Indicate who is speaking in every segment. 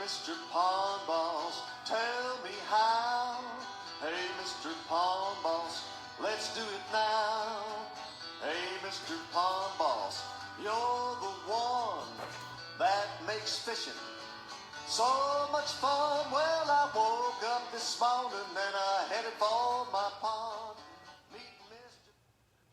Speaker 1: Mr. Pond Boss, tell me how. Hey, Mr. Pond Boss, let's do it now. Hey, Mr. Pond Boss, you're the one that makes fishing so much fun. Well, I woke up this morning and I headed for my pond. Meet Mr.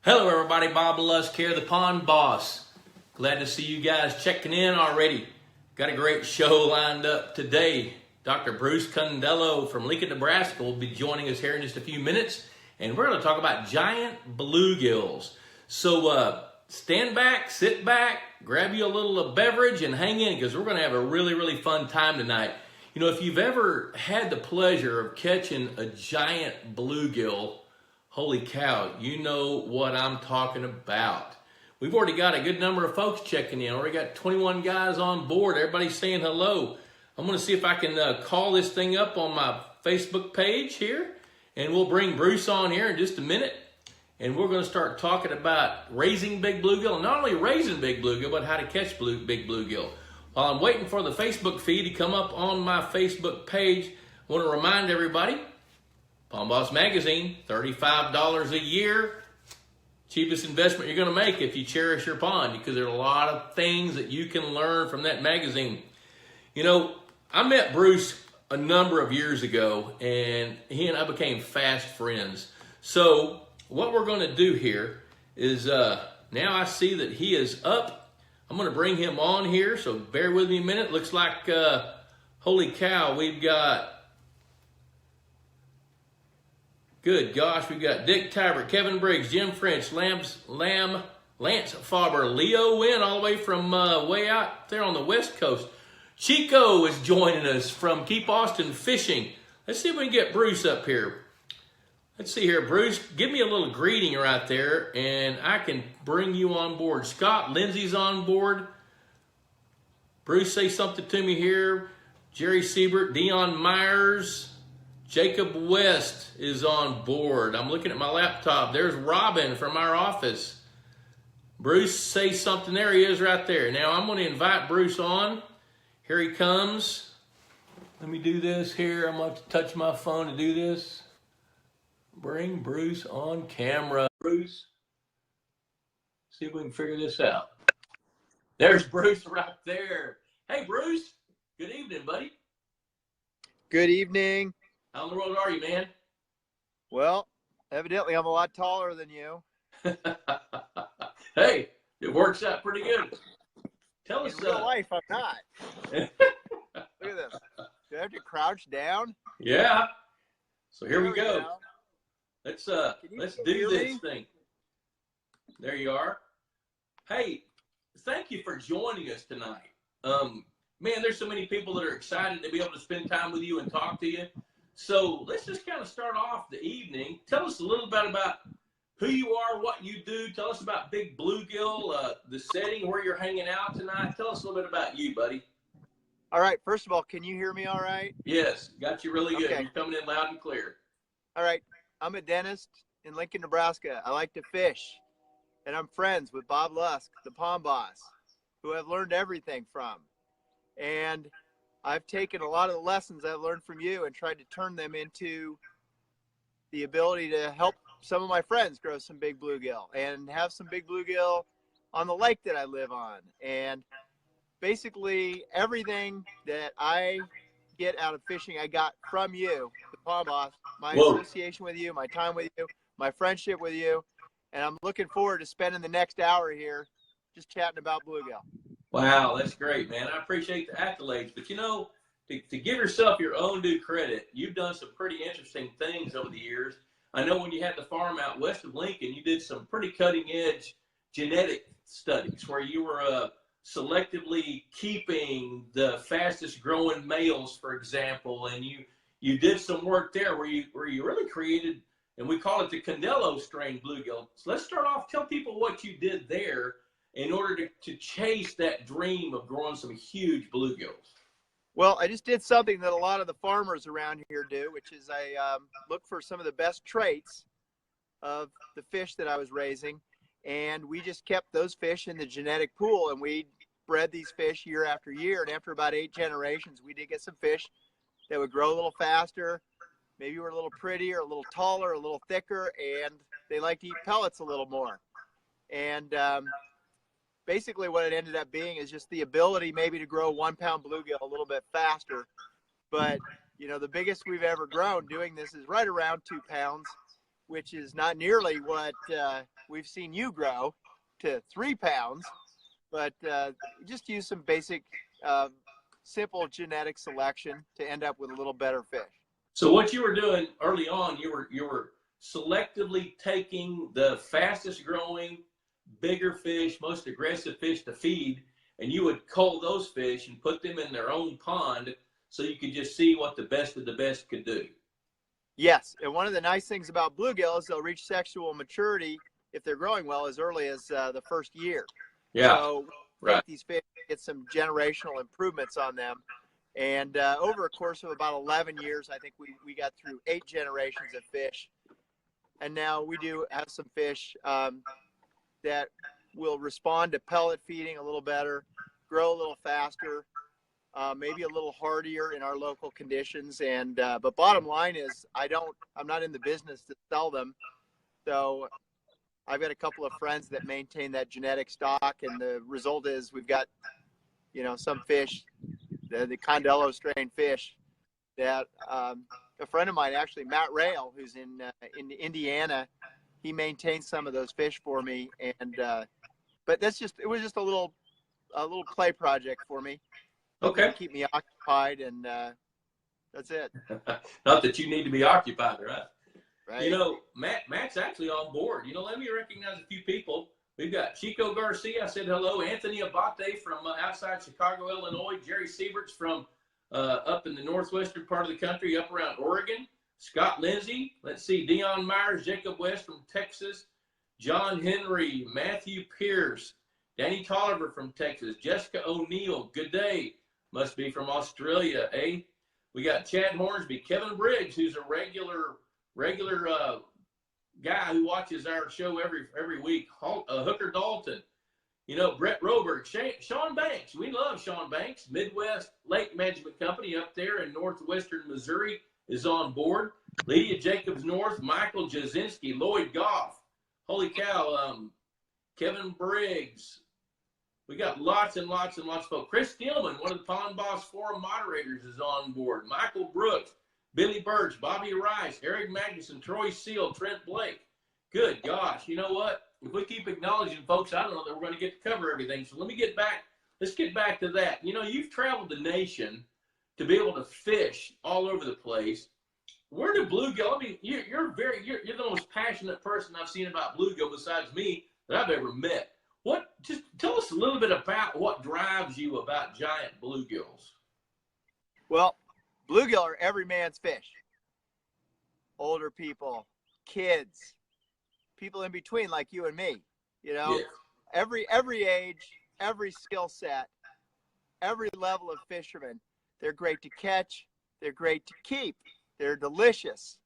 Speaker 2: Hello everybody, Bob Lusk here, the Pond Boss. Glad to see you guys checking in already. Got a great show lined up today. Dr. Bruce Condello from Lincoln, Nebraska will be joining us here in just a few minutes, and we're going to talk about giant bluegills. So stand back, sit back, grab you a little beverage and hang in, because we're going to have a really fun time tonight. You know, if you've ever had the pleasure of catching a giant bluegill, holy cow, you know what I'm talking about. We've already got a good number of folks checking in. Already got 21 guys on board. Everybody's saying hello. I'm going to see if I can call this thing up on my Facebook page here, and we'll bring Bruce on here in just a minute. And we're going to start talking about raising big bluegill, and not only raising big bluegill, but how to catch big bluegill. While I'm waiting for the Facebook feed to come up on my Facebook page, I want to remind everybody, Pond Boss Magazine, $35 a year. Cheapest investment you're going to make if you cherish your pond, because there are a lot of things that you can learn from that magazine. You know, I met Bruce a number of years ago, and he and I became fast friends. So what we're going to do here is, now I see that he is up. I'm going to bring him on here, so bear with me a minute. Looks like, holy cow, we've got, good gosh, we've got Dick Tybert, Kevin Briggs, Jim French, Lance Faber, Leo Wynn, all the way from way out there on the West Coast. Chico is joining us from Keep Austin Fishing. Let's see if we can get Bruce up here. Let's see here, Bruce, give me a little greeting right there, and I can bring you on board. Scott Lindsay's on board. Bruce, say something to me here. Jerry Siebert, Dion Myers, Jacob West is on board. I'm looking at my laptop. There's Robin from our office. Bruce, say something. There he is right there. Now I'm going to invite Bruce on. Here he comes. Let me do this here. I'm going to have to touch my phone to do this. Bring Bruce on camera. Bruce, see if we can figure this out. There's Bruce right there. Hey, Bruce. Good evening, buddy.
Speaker 3: Good evening.
Speaker 2: How in the world are you, man?
Speaker 3: Well, evidently I'm a lot taller than you.
Speaker 2: Hey, it works out pretty good. Tell us.
Speaker 3: In real life, I'm not. Look at this. Do I have to crouch down?
Speaker 2: Yeah. So here we go.
Speaker 3: Go.
Speaker 2: Let's do this thing. There you are. Hey, thank you for joining us tonight. Man, there's so many people that are excited to be able to spend time with you and talk to you. So let's just kind of start off the evening. Tell us a little bit about who you are, what you do. Tell us about Big Bluegill, the setting where you're hanging out tonight. Tell us a little bit about you, buddy.
Speaker 3: All right. First of all, can you hear me all right?
Speaker 2: Yes, got you really good.
Speaker 3: Okay.
Speaker 2: You're coming in loud and clear.
Speaker 3: All right. I'm a dentist in Lincoln, Nebraska. I like to fish, and I'm friends with Bob Lusk, the Pond Boss, who I've learned everything from. And I've taken a lot of the lessons I've learned from you and tried to turn them into the ability to help some of my friends grow some big bluegill and have some big bluegill on the lake that I live on. And basically everything that I get out of fishing, I got from you, the Pond Boss, my association with you, my time with you, my friendship with you. And I'm looking forward to spending the next hour here just chatting about bluegill.
Speaker 2: Wow, that's great, man. I appreciate the accolades. But, you know, to give yourself your own due credit, you've done some pretty interesting things over the years. I know when you had the farm out west of Lincoln, you did some pretty cutting-edge genetic studies where you were selectively keeping the fastest-growing males, for example, and you did some work there where you really created, and we call it the Condello Strain bluegill. So let's start off. Tell people what you did there in order to chase that dream of growing some huge bluegills.
Speaker 3: Well, I just did something that a lot of the farmers around here do, which is I look for some of the best traits of the fish that I was raising, and we just kept those fish in the genetic pool, and we bred these fish year after year. And after about 8 generations, we did get some fish that would grow a little faster. Maybe were a little prettier, a little taller, a little thicker, and they like to eat pellets a little more. And basically what it ended up being is just the ability maybe to grow 1 pound bluegill a little bit faster. But, you know, the biggest we've ever grown doing this is right around 2 pounds, which is not nearly what we've seen you grow to 3 pounds. But just use some basic, simple genetic selection to end up with a little better fish.
Speaker 2: So what you were doing early on, you were selectively taking the fastest growing, bigger fish, most aggressive fish to feed, and you would cull those fish and put them in their own pond so you could just see what the best of the best could do.
Speaker 3: Yes, and one of the nice things about bluegill is they'll reach sexual maturity if they're growing well as early as the first year.
Speaker 2: Yeah.
Speaker 3: So take these fish, get some generational improvements on them. And over a course of about 11 years, I think we got through 8 generations of fish. And now we do have some fish that will respond to pellet feeding a little better, grow a little faster, maybe a little hardier in our local conditions. And but bottom line is I'm not in the business to sell them. So I've got a couple of friends that maintain that genetic stock, and the result is we've got, you know, some fish, the Condello Strain fish that a friend of mine, actually Matt Rail, who's in Indiana, he maintains some of those fish for me. And but it was just a little play project for me.
Speaker 2: Okay.
Speaker 3: To keep me occupied, and that's it.
Speaker 2: Not that you need to be occupied, right?
Speaker 3: Right.
Speaker 2: You know, Matt's actually on board. You know, let me recognize a few people. We've got Chico Garcia. I said hello. Anthony Abate from outside Chicago, Illinois. Jerry Sieberts from up in the northwestern part of the country, up around Oregon. Scott Lindsay. Let's see. Dion Myers, Jacob West from Texas. John Henry, Matthew Pierce, Danny Tolliver from Texas. Jessica O'Neill. Good day. Must be from Australia, eh? We got Chad Hornsby, Kevin Briggs, who's a regular guy who watches our show every week. Hooker Dalton, you know, Brett Roberg, Sean Banks. We love Sean Banks. Midwest Lake Management Company up there in northwestern Missouri is on board. Lydia Jacobs North, Michael Jasinski, Lloyd Goff. Holy cow, Kevin Briggs. We got lots and lots and lots of folks. Chris Steelman, one of the Pond Boss Forum moderators, is on board. Michael Brooks, Billy Birch, Bobby Rice, Eric Magnuson, Troy Seal, Trent Blake. Good gosh, you know what? If we keep acknowledging folks, I don't know that we're going to get to cover everything. So let's get back to that. You know, you've traveled the nation to be able to fish all over the place. Where do bluegill? I mean, you're the most passionate person I've seen about bluegill besides me that I've ever met. Just tell us a little bit about what drives you about giant bluegills.
Speaker 3: Well, bluegill are every man's fish. Older people, kids, people in between like you and me. You know,
Speaker 2: Yeah.
Speaker 3: every age, every skill set, every level of fisherman. They're great to catch. They're great to keep. They're delicious.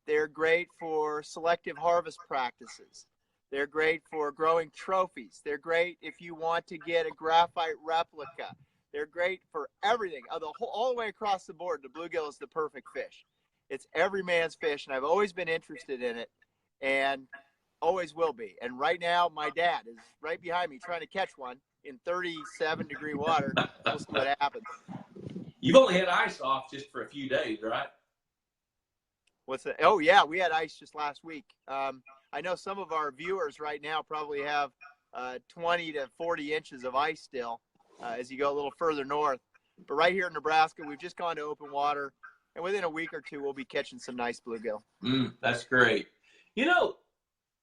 Speaker 3: They're great for selective harvest practices. They're great for growing trophies. They're great if you want to get a graphite replica. They're great for everything. All the way across the board, the bluegill is the perfect fish. It's every man's fish, and I've always been interested in it and always will be. And right now, my dad is right behind me trying to catch one in 37-degree water. We'll see what happens.
Speaker 2: You've only had ice off just for a few days, right?
Speaker 3: What's that? Oh, yeah, we had ice just last week. I know some of our viewers right now probably have 20 to 40 inches of ice still as you go a little further north. But right here in Nebraska, we've just gone to open water, and within a week or two, we'll be catching some nice bluegill.
Speaker 2: That's great. You know,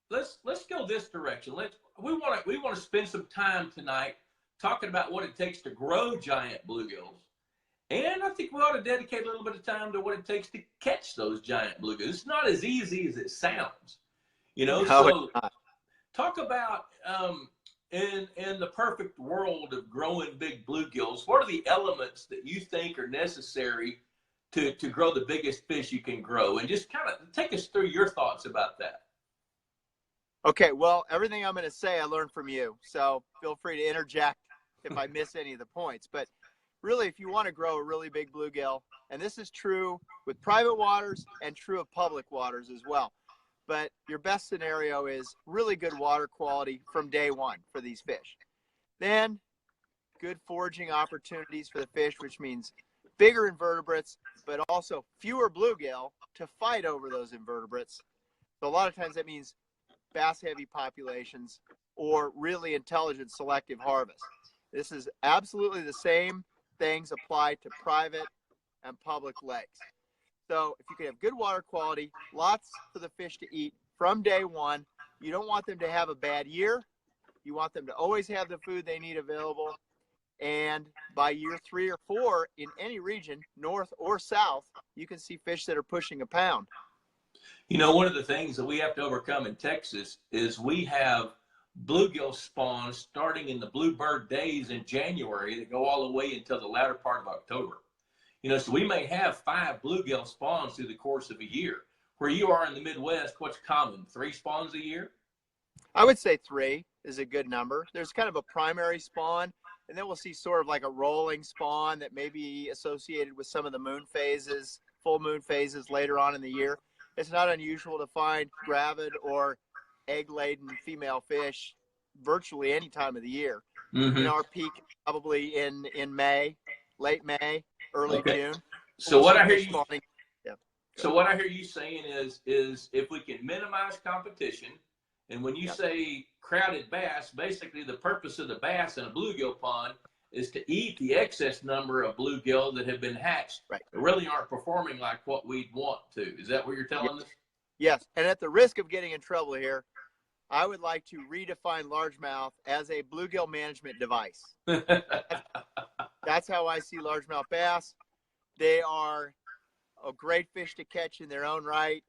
Speaker 2: let's go this direction. We want to spend some time tonight talking about what it takes to grow giant bluegills. And I think we ought to dedicate a little bit of time to what it takes to catch those giant bluegills. It's not as easy as it sounds, you know.
Speaker 3: No,
Speaker 2: so talk about in the perfect world of growing big bluegills, what are the elements that you think are necessary to grow the biggest fish you can grow? And just kind of take us through your thoughts about that.
Speaker 3: Okay, well, everything I'm going to say I learned from you, so feel free to interject if I miss any of the points. But really, if you want to grow a really big bluegill, and this is true with private waters and true of public waters as well, but your best scenario is really good water quality from day one for these fish. Then good foraging opportunities for the fish, which means bigger invertebrates, but also fewer bluegill to fight over those invertebrates. So a lot of times that means bass-heavy populations or really intelligent selective harvest. This is absolutely the same things apply to private and public lakes. So if you can have good water quality, lots for the fish to eat from day one, you don't want them to have a bad year. You want them to always have the food they need available. And by year 3 or 4 in any region, north or south, you can see fish that are pushing a pound.
Speaker 2: You know, one of the things that we have to overcome in Texas is we have bluegill spawns starting in the bluebird days in January that go all the way until the latter part of October. You know, so we may have 5 bluegill spawns through the course of a year. Where you are in the Midwest, what's common? 3 spawns a year?
Speaker 3: I would say 3 is a good number. There's kind of a primary spawn, and then we'll see sort of like a rolling spawn that may be associated with some of the moon phases, full moon phases later on in the year. It's not unusual to find gravid or egg-laden female fish virtually any time of the year.
Speaker 2: Mm-hmm.
Speaker 3: You know, our peak probably in May, late May, early June.
Speaker 2: So what I hear you
Speaker 3: spawning. Yeah.
Speaker 2: So what I hear you saying is if we can minimize competition, and when you say crowded bass, basically the purpose of the bass in a bluegill pond is to eat the excess number of bluegill that have been hatched that really aren't performing like what we'd want to. Is that what you're telling us?
Speaker 3: Yes, and at the risk of getting in trouble here, I would like to redefine largemouth as a bluegill management device. That's how I see largemouth bass. They are a great fish to catch in their own right,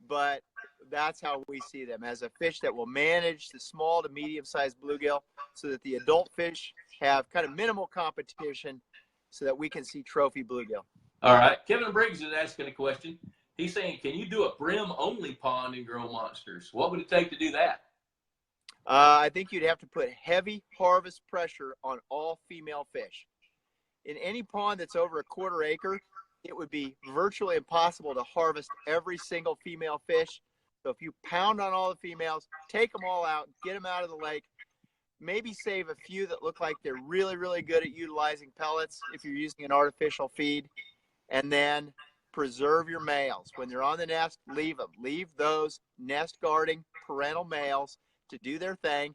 Speaker 3: but that's how we see them, as a fish that will manage the small to medium-sized bluegill so that the adult fish have kind of minimal competition so that we can see trophy bluegill.
Speaker 2: All right. Kevin Briggs is asking a question. He's saying, can you do a brim-only pond and grow monsters? What would it take to do that?
Speaker 3: I think you'd have to put heavy harvest pressure on all female fish. In any pond that's over a quarter acre, it would be virtually impossible to harvest every single female fish. So if you pound on all the females, take them all out, get them out of the lake, maybe save a few that look like they're really, really good at utilizing pellets if you're using an artificial feed, and then preserve your males. When they're on the nest, leave them. Leave those nest guarding parental males to do their thing.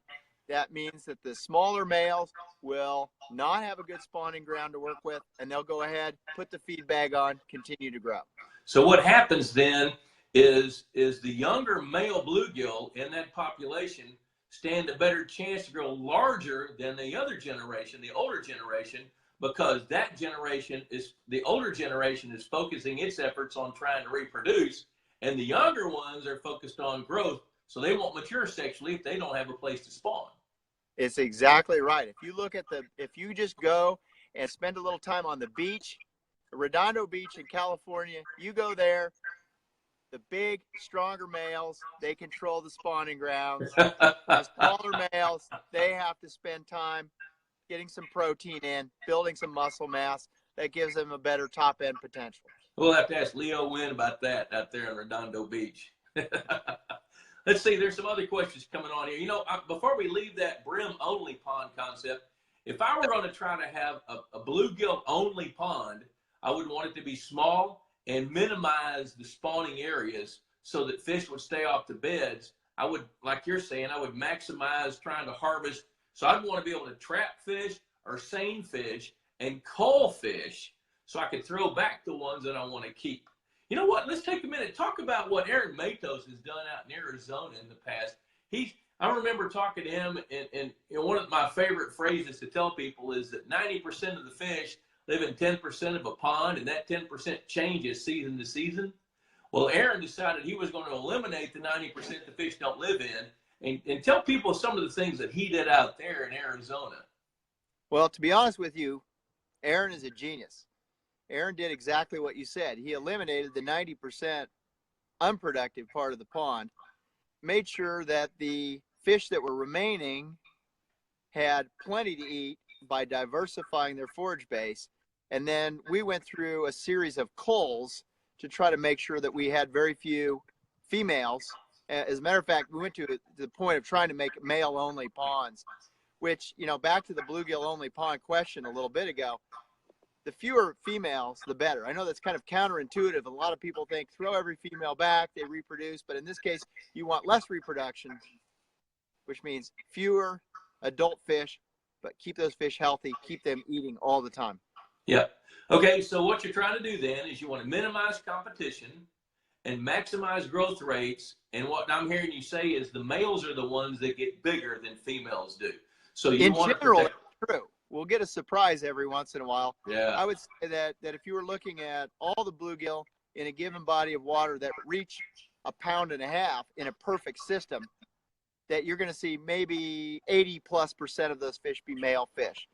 Speaker 3: That means that the smaller males will not have a good spawning ground to work with, and they'll go ahead, put the feed bag on, continue to grow.
Speaker 2: So what happens then is the younger male bluegill in that population stand a better chance to grow larger than the other generation, the older generation, because that generation is, the older generation is focusing its efforts on trying to reproduce, and the younger ones are focused on growth, so they won't mature sexually if they don't have a place to spawn.
Speaker 3: It's exactly right. If you look at if you just go and spend a little time on the beach, Redondo Beach in California, you go there, the big, stronger males, they control the spawning grounds. The smaller males, they have to spend time getting some protein in, building some muscle mass. That gives them a better top end potential.
Speaker 2: We'll have to ask Leo Wynn about that out there in Redondo Beach. Let's see, there's some other questions coming on here. You know, before we leave that brim-only pond concept, if I were going to try to have a bluegill-only pond, I would want it to be small and minimize the spawning areas so that fish would stay off the beds. I would, like you're saying, I would maximize trying to harvest. So I'd want to be able to trap fish or seine fish and cull fish so I could throw back the ones that I want to keep. You know what? Let's take a minute. Talk about what Aaron Matos has done out in Arizona in the past. I remember talking to him, and you know, one of my favorite phrases to tell people is that 90% of the fish live in 10% of a pond, and that 10% changes season to season. Well, Aaron decided he was going to eliminate the 90% the fish don't live in, and tell people some of the things that he did out there in Arizona.
Speaker 3: Well, to be honest with you, Aaron is a genius. Aaron did exactly what you said. He eliminated the 90% unproductive part of the pond, made sure that the fish that were remaining had plenty to eat, by diversifying their forage base. And then we went through a series of culls to try to make sure that we had very few females. As a matter of fact, we went to the point of trying to make male-only ponds, which, you know, back to the bluegill-only pond question a little bit ago, the fewer females, the better. I know that's kind of counterintuitive. A lot of people think throw every female back, they reproduce. But in this case, you want less reproduction, which means fewer adult fish, but keep those fish healthy, keep them eating all the time.
Speaker 2: Yeah. Okay, so what you're trying to do then is you want to minimize competition and maximize growth rates. And what I'm hearing you say is the males are the ones that get bigger than females do. So you want
Speaker 3: in general,
Speaker 2: to protect.
Speaker 3: it's true. We'll get a surprise every once in a while.
Speaker 2: Yeah.
Speaker 3: I would say that if you were looking at all the bluegill in a given body of water that reach 1.5 pounds in a perfect system, that you're going to see maybe 80+% of those fish be male fish.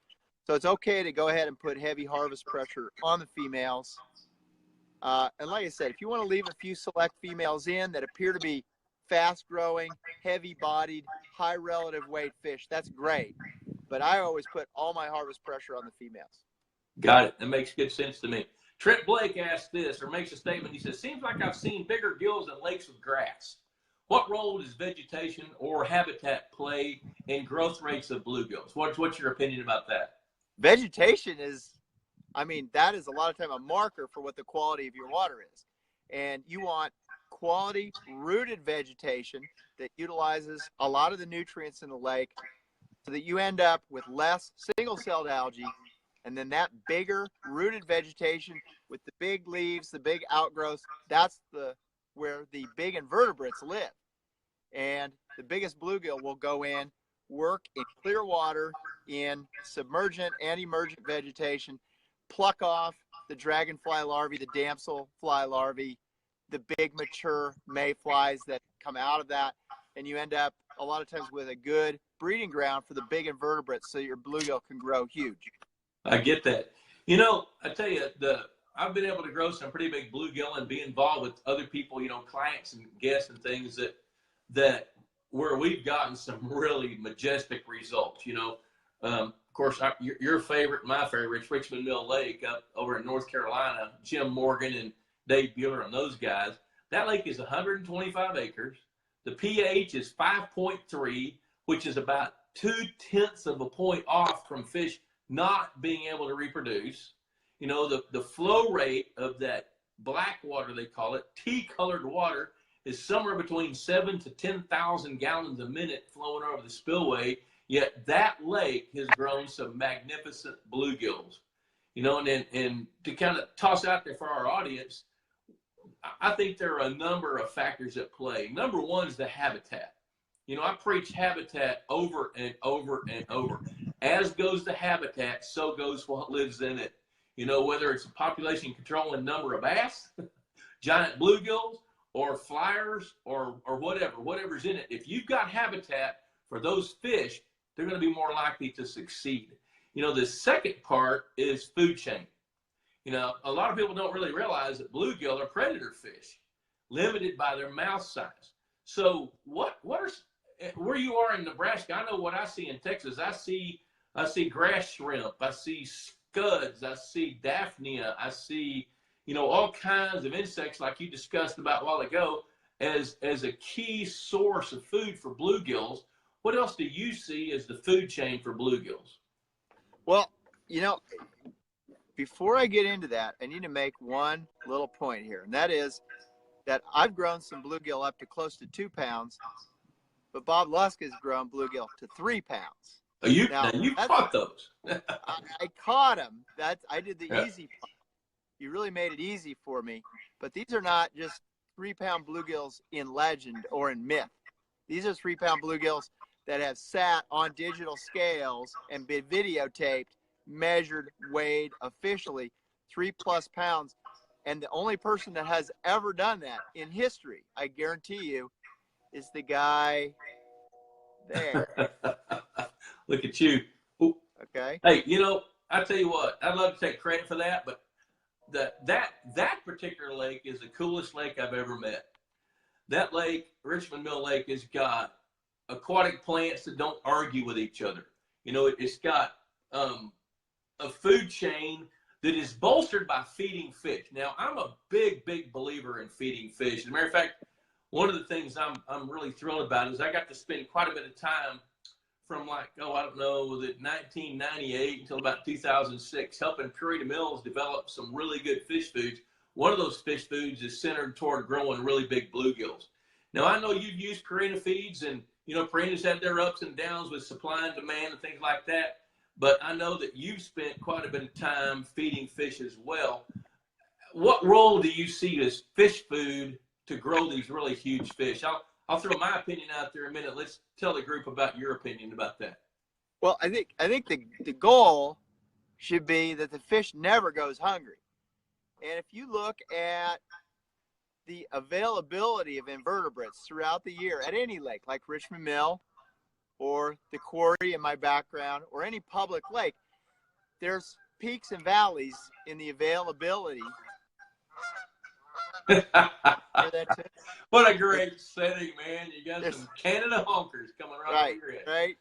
Speaker 3: So it's okay to go ahead and put heavy harvest pressure on the females. And like I said, if you want to leave a few select females in that appear to be fast growing, heavy bodied, high relative weight fish, that's great. But I always put all my harvest pressure on the females.
Speaker 2: Got it. That makes good sense to me. Trent Blake asked this, or makes a statement. He says, seems like I've seen bigger gills in lakes with grass. What role does vegetation or habitat play in growth rates of bluegills? What's your opinion about that?
Speaker 3: Vegetation is, I mean, that is a lot of time a marker for what the quality of your water is. And you want quality rooted vegetation that utilizes a lot of the nutrients in the lake so that you end up with less single-celled algae, and then that bigger rooted vegetation with the big leaves, the big outgrowths, that's where the big invertebrates live. And the biggest bluegill will go in, work in clear water, in submergent and emergent vegetation, pluck off the dragonfly larvae, the damselfly larvae, the big mature mayflies that come out of that, and you end up a lot of times with a good breeding ground for the big invertebrates so your bluegill can grow huge.
Speaker 2: I get that. You know, I tell you, I've been able to grow some pretty big bluegill and be involved with other people, you know, clients and guests and things that where we've gotten some really majestic results, you know. Of course, your favorite, my favorite, is Richmond Mill Lake up over in North Carolina. Jim Morgan and Dave Bueller and those guys. That lake is 125 acres. The pH is 5.3, which is about 0.2 of a point off from fish not being able to reproduce. You know, the flow rate of that black water, they call it, tea-colored water, is somewhere between 7,000 to 10,000 gallons a minute flowing over the spillway. Yet that lake has grown some magnificent bluegills. You know, and to kind of toss out there for our audience, I think there are a number of factors at play. Number one is the habitat. You know, I preach habitat over and over and over. As goes the habitat, so goes what lives in it. You know, whether it's a population controlling number of bass, giant bluegills, or flyers, or whatever's in it. If you've got habitat for those fish, they're going to be more likely to succeed. You know, the second part is food chain. You know, a lot of people don't really realize that bluegill are predator fish, limited by their mouth size. So what are, where you are in Nebraska, I know what I see in Texas. I see grass shrimp, I see scuds, I see daphnia, I see, you know, all kinds of insects like you discussed about a while ago as a key source of food for bluegills. What else do you see as the food chain for bluegills?
Speaker 3: Well, you know, before I get into that, I need to make one little point here, and that is that I've grown some bluegill up to close to 2 pounds, but Bob Lusk has grown bluegill to 3 pounds.
Speaker 2: You caught those.
Speaker 3: I caught them. I did the easy part. You really made it easy for me. But these are not just 3-pound bluegills in legend or in myth. These are 3-pound bluegills that have sat on digital scales and been videotaped, measured, weighed officially 3+ pounds. And the only person that has ever done that in history, I guarantee you, is the guy there.
Speaker 2: Look at you. Ooh.
Speaker 3: Okay.
Speaker 2: Hey, you know, I tell you what, I'd love to take credit for that, but that particular lake is the coolest lake I've ever met. That lake, Richmond Mill Lake, has got aquatic plants that don't argue with each other. You know, it's got a food chain that is bolstered by feeding fish. Now, I'm a big believer in feeding fish. As a matter of fact, one of the things I'm really thrilled about is I got to spend quite a bit of time from I don't know, was it 1998 until about 2006, helping Purina Mills develop some really good fish foods. One of those fish foods is centered toward growing really big bluegills. Now, I know you've used Purina feeds, and, Purina's had their ups and downs with supply and demand and things like that. But I know that you've spent quite a bit of time feeding fish as well. What role do you see as fish food to grow these really huge fish? I'll throw my opinion out there in a minute. Let's tell the group about your opinion about that.
Speaker 3: Well, I think the goal should be that the fish never goes hungry. And if you look at the availability of invertebrates throughout the year at any lake, like Richmond Mill or the quarry in my background or any public lake, there's peaks and valleys in the availability.
Speaker 2: What a great setting, man. You got some Canada honkers coming right over your head.
Speaker 3: Right.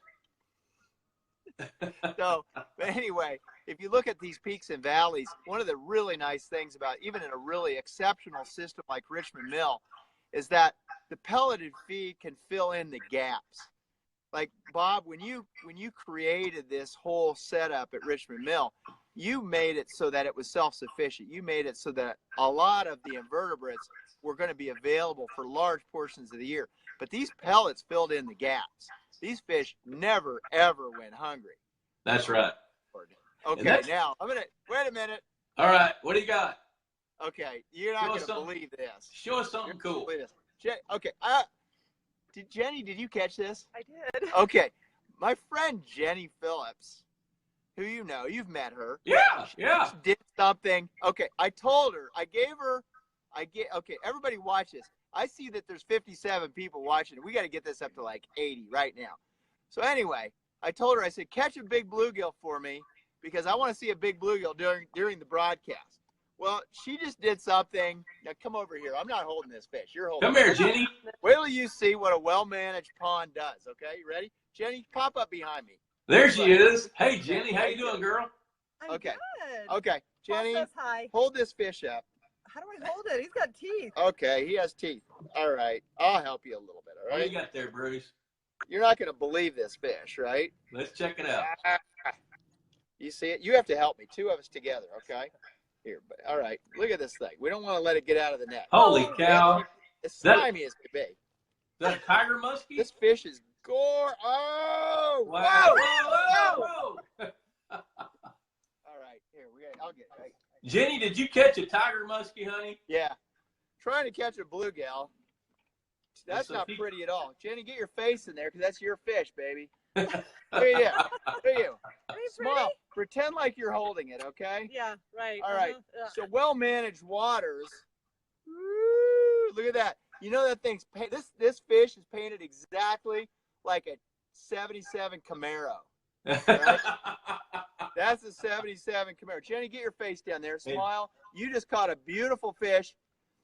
Speaker 3: So, but anyway, if you look at these peaks and valleys, one of the really nice things about even in a really exceptional system like Richmond Mill is that the pelleted feed can fill in the gaps. Like Bob, when you created this whole setup at Richmond Mill, you made it so that it was self-sufficient. You made it so that a lot of the invertebrates were going to be available for large portions of the year. But these pellets filled in the gaps. These fish never, ever went hungry.
Speaker 2: That's right.
Speaker 3: Okay, now I'm going to, wait a minute.
Speaker 2: All right, what do you got?
Speaker 3: Okay, you're not going to believe this.
Speaker 2: Show us something cool.
Speaker 3: Okay, Jenny, did you catch this?
Speaker 4: I did.
Speaker 3: Okay, my friend Jenny Phillips, who you've met her.
Speaker 2: Yeah.
Speaker 3: She did something. Okay, I told her, okay, everybody watch this. I see that there's 57 people watching. We got to get this up to like 80 right now. So anyway, I told her, I said, catch a big bluegill for me because I want to see a big bluegill during the broadcast. Well, she just did something. Now come over here. I'm not holding this fish. You're holding it.
Speaker 2: Come here, Jenny.
Speaker 3: Wait till you see what a well-managed pond does, okay? You ready? Jenny, pop up behind me.
Speaker 2: There she is. Hey, Jenny. How you doing, girl?
Speaker 4: I'm
Speaker 3: Okay.
Speaker 4: good.
Speaker 3: Okay, Jenny,
Speaker 4: Paul says hi.
Speaker 3: hold this fish up.
Speaker 4: How do I hold it? He's got teeth.
Speaker 3: Okay, he has teeth. All right. I'll help you a little bit, all
Speaker 2: What
Speaker 3: right?
Speaker 2: do you got there, Bruce?
Speaker 3: You're not going to believe this fish, right?
Speaker 2: Let's check it out.
Speaker 3: You see it? You have to help me. Two of us together, okay? Here, all right. Look at this thing. We don't want to let it get out of the net.
Speaker 2: Holy cow.
Speaker 3: It's slimy as can be.
Speaker 2: Is that a Tiger Musky?
Speaker 3: This fish is gore. Oh!
Speaker 2: Wow.
Speaker 3: Whoa!
Speaker 2: Whoa.
Speaker 3: All right. Here, I'll get it. Right.
Speaker 2: Jenny, did you catch a Tiger Musky, honey?
Speaker 3: Yeah. Trying to catch a bluegill. That's not pretty at all. Jenny, get your face in there because that's your fish, baby. Look at you. Look at you. Smile. Pretend like you're holding it, okay?
Speaker 4: Yeah, right.
Speaker 3: All right. So well-managed waters. Woo, look at that. You know that thing's this fish is painted exactly like a 77 Camaro. Right? That's a 77 Camaro. Jenny, get your face down there. Smile. You just caught a beautiful fish.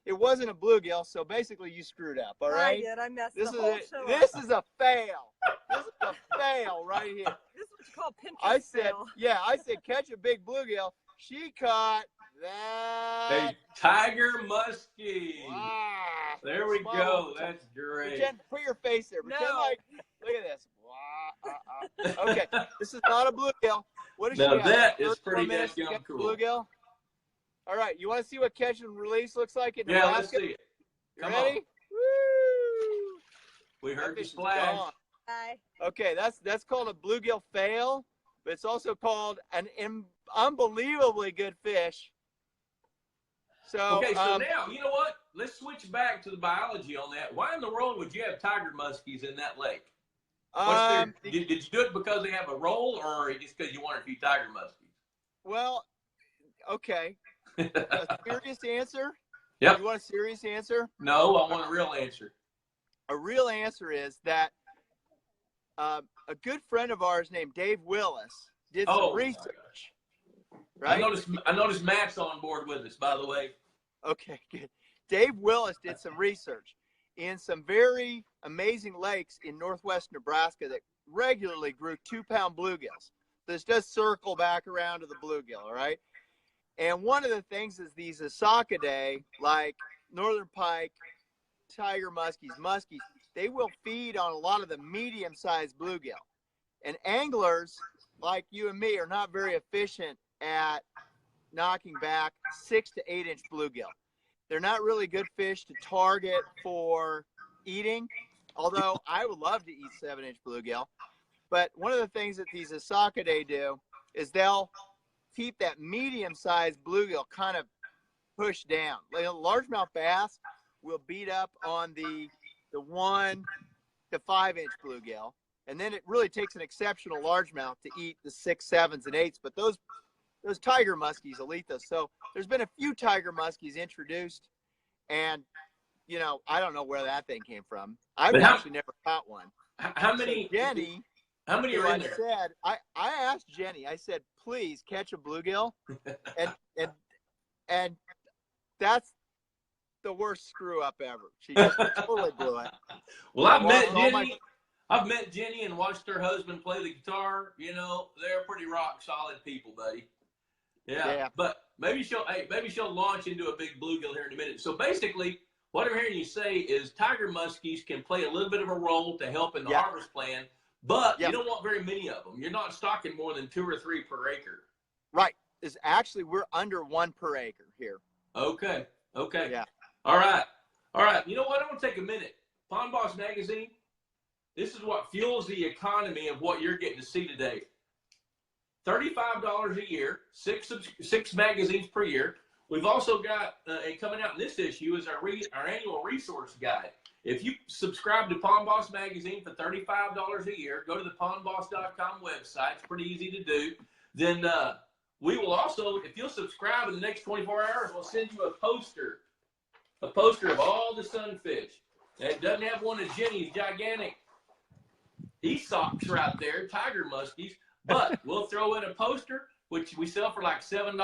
Speaker 3: It wasn't a bluegill, so basically you screwed up, all right?
Speaker 4: I did. I messed
Speaker 3: This
Speaker 4: the
Speaker 3: is
Speaker 4: whole
Speaker 3: it.
Speaker 4: show
Speaker 3: This
Speaker 4: up.
Speaker 3: is a fail. This is a fail right here.
Speaker 4: This is what you call Pinterest
Speaker 3: I said,
Speaker 4: fail.
Speaker 3: yeah, I said catch a big bluegill. She caught that.
Speaker 2: A Tiger Musky.
Speaker 3: Wow.
Speaker 2: There we
Speaker 3: Smile.
Speaker 2: go. That's great.
Speaker 3: Pretend, put your face there. Pretend
Speaker 4: No.
Speaker 3: like, look at this. Wow. Okay, this is not a bluegill. What is she
Speaker 2: Now
Speaker 3: at?
Speaker 2: that is
Speaker 3: 34
Speaker 2: pretty
Speaker 3: minutes to
Speaker 2: damn
Speaker 3: get the
Speaker 2: cool.
Speaker 3: Bluegill. All right, you want to see what catch and release looks like in
Speaker 2: Yeah,
Speaker 3: Nebraska?
Speaker 2: let's see it.
Speaker 3: You
Speaker 2: Come
Speaker 3: ready?
Speaker 2: on.
Speaker 3: Woo!
Speaker 2: We
Speaker 3: That
Speaker 2: heard the
Speaker 3: fish is
Speaker 2: splash.
Speaker 3: gone.
Speaker 4: Hi.
Speaker 3: Okay, that's called a bluegill fail, but it's also called an unbelievably good fish. So,
Speaker 2: Okay, so now, you know what? Let's switch back to the biology on that. Why in the world would you have Tiger Muskies in that lake? Did you do it because they have a role or just because you wanted a few Tiger Muskies?
Speaker 3: Well, okay. A serious answer?
Speaker 2: Yep.
Speaker 3: You want a serious answer?
Speaker 2: No, I want a real answer.
Speaker 3: A real answer is that a good friend of ours named Dave Willis did some research. Right?
Speaker 2: I noticed Matt's on board with us, by the way.
Speaker 3: Okay, good. Dave Willis did some research in some very amazing lakes in northwest Nebraska that regularly grew 2-pound bluegills. this does circle back around to the bluegill, all right? And one of the things is these Assacidae, like northern pike, tiger muskies, they will feed on a lot of the medium-sized bluegill. And anglers like you and me are not very efficient at knocking back 6 to 8 inch bluegill. They're not really good fish to target for eating, although I would love to eat 7-inch bluegill. But one of the things that these Assacidae do is they'll keep that medium-sized bluegill kind of pushed down. Like a largemouth bass will beat up on the 1 to 5 inch bluegill, and then it really takes an exceptional largemouth to eat the 6, 7s, and 8s. But those tiger muskies will eat those. So there's been a few tiger muskies introduced, and you know, I don't know where that thing came from. I've actually never caught one.
Speaker 2: How many?
Speaker 3: So Jenny,
Speaker 2: how many are in there?
Speaker 3: I asked Jenny. I said, please catch a bluegill, and that's the worst screw up ever. She just totally blew it.
Speaker 2: Well, I've met Jenny and watched her husband play the guitar. You know, they're pretty rock solid people, buddy. Yeah. But maybe she'll launch into a big bluegill here in a minute. So basically, what I'm hearing you say is tiger muskies can play a little bit of a role to help in the harvest plan, but you don't want very many of them. You're not stocking more than 2 or 3 per acre.
Speaker 3: Right. Is actually we're under 1 per acre here.
Speaker 2: Okay.
Speaker 3: Yeah.
Speaker 2: All right. You know what? I'm going to take a minute. Pond Boss Magazine, this is what fuels the economy of what you're getting to see today. $35 a year, 6 magazines per year. We've also got, coming out in this issue is our annual resource guide. If you subscribe to Pond Boss Magazine for $35 a year, go to the pondboss.com website. It's pretty easy to do. Then we will also, if you'll subscribe in the next 24 hours, we'll send you a poster of all the sunfish. It doesn't have one of Jenny's gigantic Aesops right there, tiger muskies, but we'll throw in a poster, which we sell for like $7.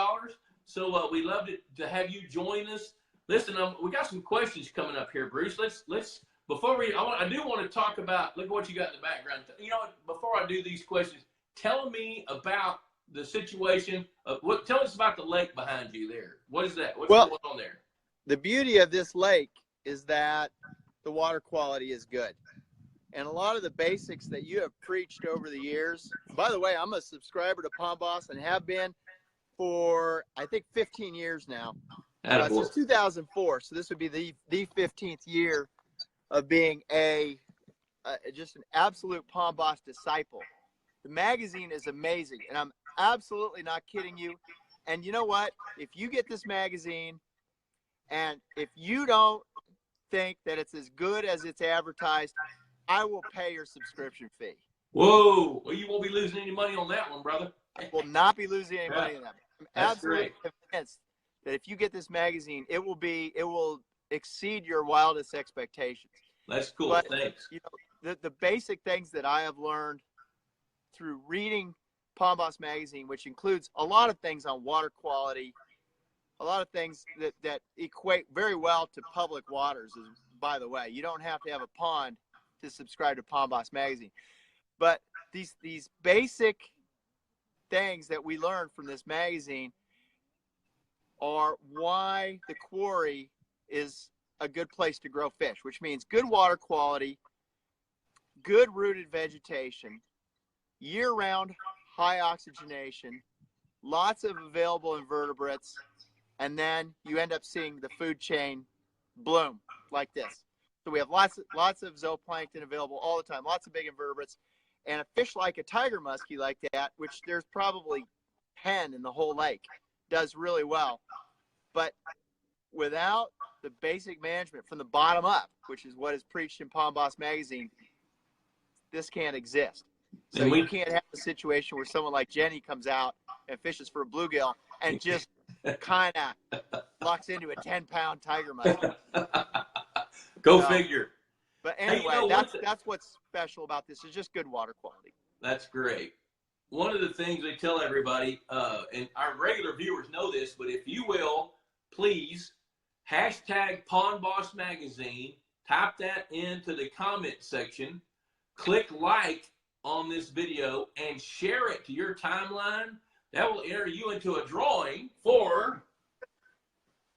Speaker 2: So we'd love to have you join us. Listen, we got some questions coming up here, Bruce. Let's before we, I do want to talk about, look at what you got in the background. You know, before I do these questions, tell me about the situation of tell us about the lake behind you there. What is that? What's going on there?
Speaker 3: The beauty of this lake is that the water quality is good. And a lot of the basics that you have preached over the years, by the way, I'm a subscriber to Pond Boss and have been for, I think, 15 years now. Since 2004. So this would be the 15th year of being just an absolute Pond Boss disciple. The magazine is amazing, and I'm absolutely not kidding you. And you know what? If you get this magazine, and if you don't think that it's as good as it's advertised, I will pay your subscription fee.
Speaker 2: Whoa! Well, you won't be losing any money on that one, brother.
Speaker 3: I will not be losing any money on that. I'm absolutely
Speaker 2: great.
Speaker 3: convinced that if you get this magazine, it will exceed your wildest expectations.
Speaker 2: That's cool.
Speaker 3: But,
Speaker 2: thanks.
Speaker 3: You know, the basic things that I have learned through reading Pond Boss Magazine, which includes a lot of things on water quality, a lot of things that equate very well to public waters. Is, by the way, you don't have to have a pond to subscribe to Pond Boss Magazine. But these basic things that we learned from this magazine are why the quarry is a good place to grow fish, which means good water quality, good rooted vegetation, year-round high oxygenation, lots of available invertebrates, and then you end up seeing the food chain bloom like this. So we have lots of zooplankton available all the time, lots of big invertebrates, and a fish like a tiger muskie like that, which there's probably 10 in the whole lake, does really well. But without the basic management from the bottom up, which is what is preached in Pond Boss Magazine, this can't exist. So you can't have a situation where someone like Jenny comes out and fishes for a bluegill and just kind of locks into a 10-pound tiger muskie.
Speaker 2: Go figure.
Speaker 3: But anyway,
Speaker 2: hey,
Speaker 3: that's what's special about this is just good water quality.
Speaker 2: That's great. One of the things we tell everybody, and our regular viewers know this, but if you will, please, hashtag Pond Boss Magazine, type that into the comment section, click like, on this video and share it to your timeline. That will enter you into a drawing for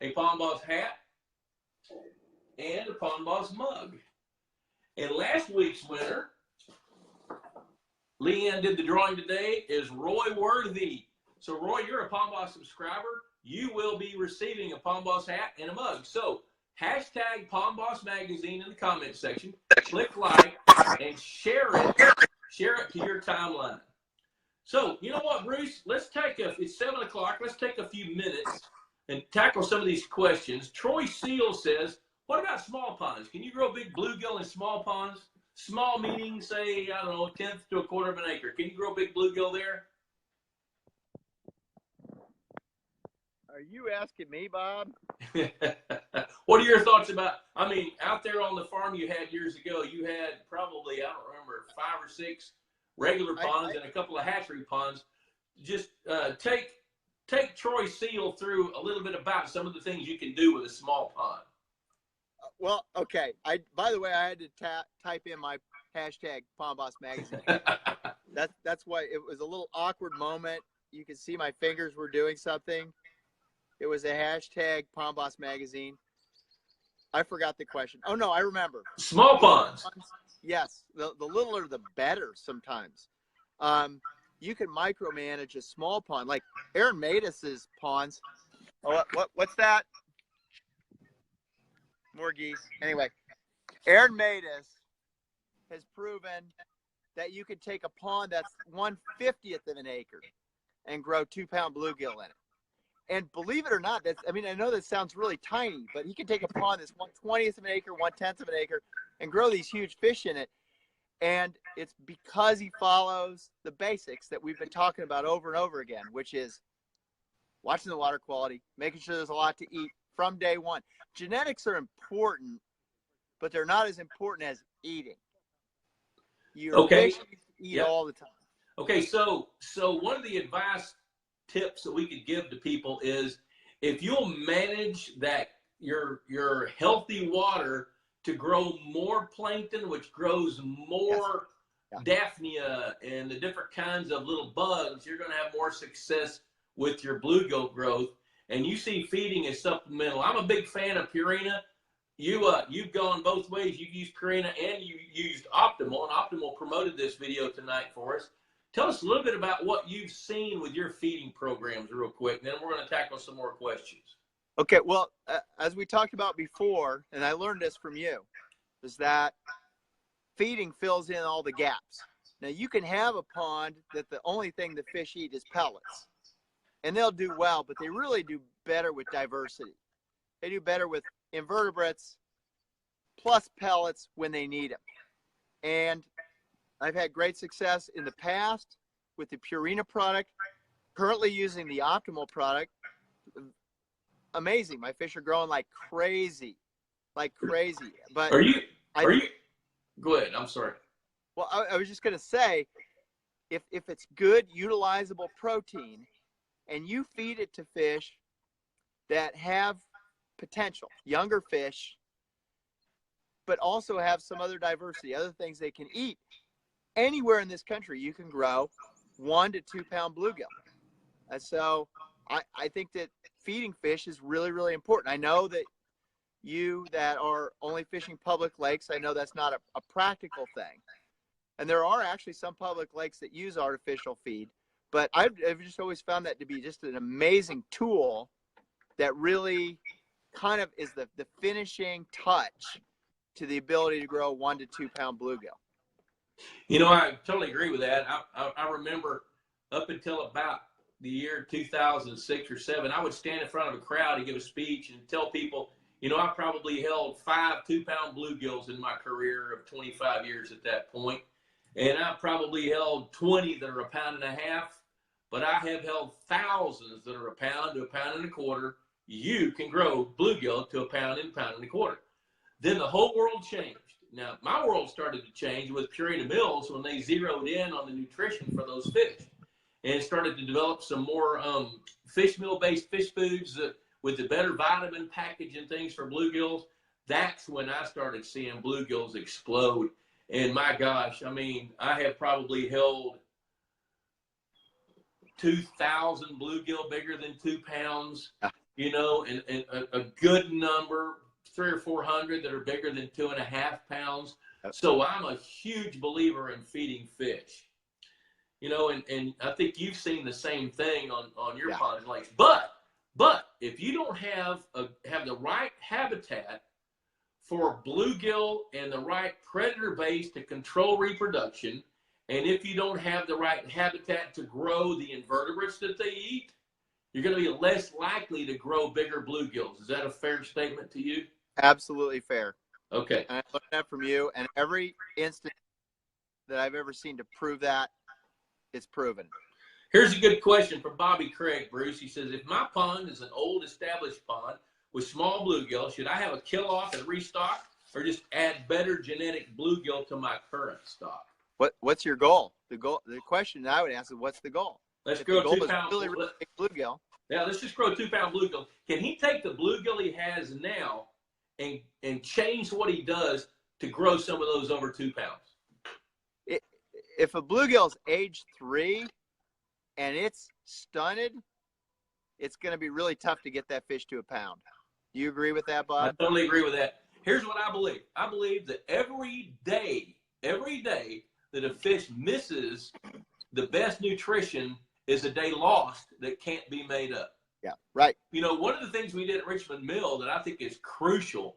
Speaker 2: a Pond Boss hat and a Pond Boss mug. And last week's winner, Leanne did the drawing today, is Roy Worthy. So Roy, you're a Pond Boss subscriber. You will be receiving a Pond Boss hat and a mug. So hashtag Pond Boss Magazine in the comment section. Click like and share it. Share it to your timeline. So you know what, Bruce? Let's take it's 7 o'clock. Let's take a few minutes and tackle some of these questions. Troy Seal says, what about small ponds? Can you grow big bluegill in small ponds? Small meaning, say, I don't know, 1/10 to 1/4 of an acre. Can you grow big bluegill there?
Speaker 3: Are you asking me, Bob?
Speaker 2: What are your thoughts about, I mean, out there on the farm you had years ago, you had probably, I don't remember, 5 or 6 regular ponds and a couple of hatchery ponds. Just take Troy Seal through a little bit about some of the things you can do with a small pond.
Speaker 3: Well, okay. By the way, I had to type in my hashtag Pond Boss Magazine. That's why it was a little awkward moment. You could see my fingers were doing something. It was a hashtag Pond Boss Magazine. I forgot the question. Oh no, I remember.
Speaker 2: Small ponds.
Speaker 3: Yes, the littler the better. Sometimes, you can micromanage a small pond, like Aaron Matus's ponds. Oh, what's that? More geese. Anyway, Aaron Matus has proven that you can take a pond that's 1/50th of an acre and grow 2-pound bluegill in it. And believe it or not, I know that sounds really tiny, but he can take a pond that's 1/20th of an acre, 1/10 of an acre, and grow these huge fish in it. And it's because he follows the basics that we've been talking about over and over again, which is watching the water quality, making sure there's a lot to eat from day one. Genetics are important, but they're not as important as eating. Your fish eat all the time.
Speaker 2: Okay, so one of the advice tips that we could give to people is if you'll manage that your healthy water to grow more plankton, which grows more Daphnia and the different kinds of little bugs, you're going to have more success with your bluegill growth. And you see feeding as supplemental. I'm a big fan of Purina. You've gone both ways. You've used Purina and you used Optimal, and Optimal promoted this video tonight for us. Tell us a little bit about what you've seen with your feeding programs real quick, and then we're going to tackle some more questions.
Speaker 3: Okay, well, as we talked about before, and I learned this from you, is that feeding fills in all the gaps. Now, you can have a pond that the only thing the fish eat is pellets, and they'll do well, but they really do better with diversity. They do better with invertebrates plus pellets when they need them. And I've had great success in the past with the Purina product, currently using the Optimal product. Amazing. My fish are growing like crazy, But
Speaker 2: Are you go ahead. I'm sorry.
Speaker 3: Well, I was just going to say, if it's good utilizable protein and you feed it to fish that have potential, younger fish, but also have some other diversity, other things they can eat, anywhere in this country you can grow 1 to 2 pound bluegill. And so I think that feeding fish is really, really important. I know that you that are only fishing public lakes, I know that's not a practical thing. And there are actually some public lakes that use artificial feed, but I've just always found that to be just an amazing tool that really kind of is the finishing touch to the ability to grow 1 to 2 pound bluegill.
Speaker 2: You know, I totally agree with that. I remember up until about the year 2006 or 7, I would stand in front of a crowd and give a speech and tell people, you know, I probably held 5 2-pound bluegills in my career of 25 years at that point. And I probably held 20 that are 1.5 pounds, but I have held thousands that are 1 pound to 1.25 pounds. You can grow bluegill to 1 pound and 1.25 pounds. Then the whole world changed. Now, my world started to change with Purina Mills when they zeroed in on the nutrition for those fish and started to develop some more fish meal-based fish foods with the better vitamin package and things for bluegills. That's when I started seeing bluegills explode. And my gosh, I mean, I have probably held 2,000 bluegill bigger than 2 pounds, you know, and a good number, 300 or 400 that are bigger than 2.5 pounds. So I'm a huge believer in feeding fish, you know, and I think you've seen the same thing on your ponds and lakes. But if you don't have the right habitat for bluegill and the right predator base to control reproduction, and if you don't have the right habitat to grow the invertebrates that they eat, you're going to be less likely to grow bigger bluegills. Is that a fair statement to you?
Speaker 3: Absolutely fair.
Speaker 2: Okay.
Speaker 3: And I learned that from you, and every instance that I've ever seen to prove that, it's proven.
Speaker 2: Here's a good question from Bobby Craig, Bruce. He says, if my pond is an old established pond with small bluegill, should I have a kill off and restock, or just add better genetic bluegill to my current stock?
Speaker 3: What's your goal? The question I would ask is, what's the goal?
Speaker 2: Let's
Speaker 3: if
Speaker 2: grow
Speaker 3: the goal
Speaker 2: 2 pounds.
Speaker 3: Really big bluegill.
Speaker 2: Yeah, let's just grow 2 pound bluegill. Can he take the bluegill he has now and change what he does to grow some of those over 2 pounds?
Speaker 3: If a bluegill's age 3 and it's stunted, it's going to be really tough to get that fish to 1 pound. Do you agree with that, Bob?
Speaker 2: I totally agree with that. Here's what I believe. I believe that every day that a fish misses the best nutrition is a day lost that can't be made up.
Speaker 3: Yeah, right.
Speaker 2: You know, one of the things we did at Richmond Mill that I think is crucial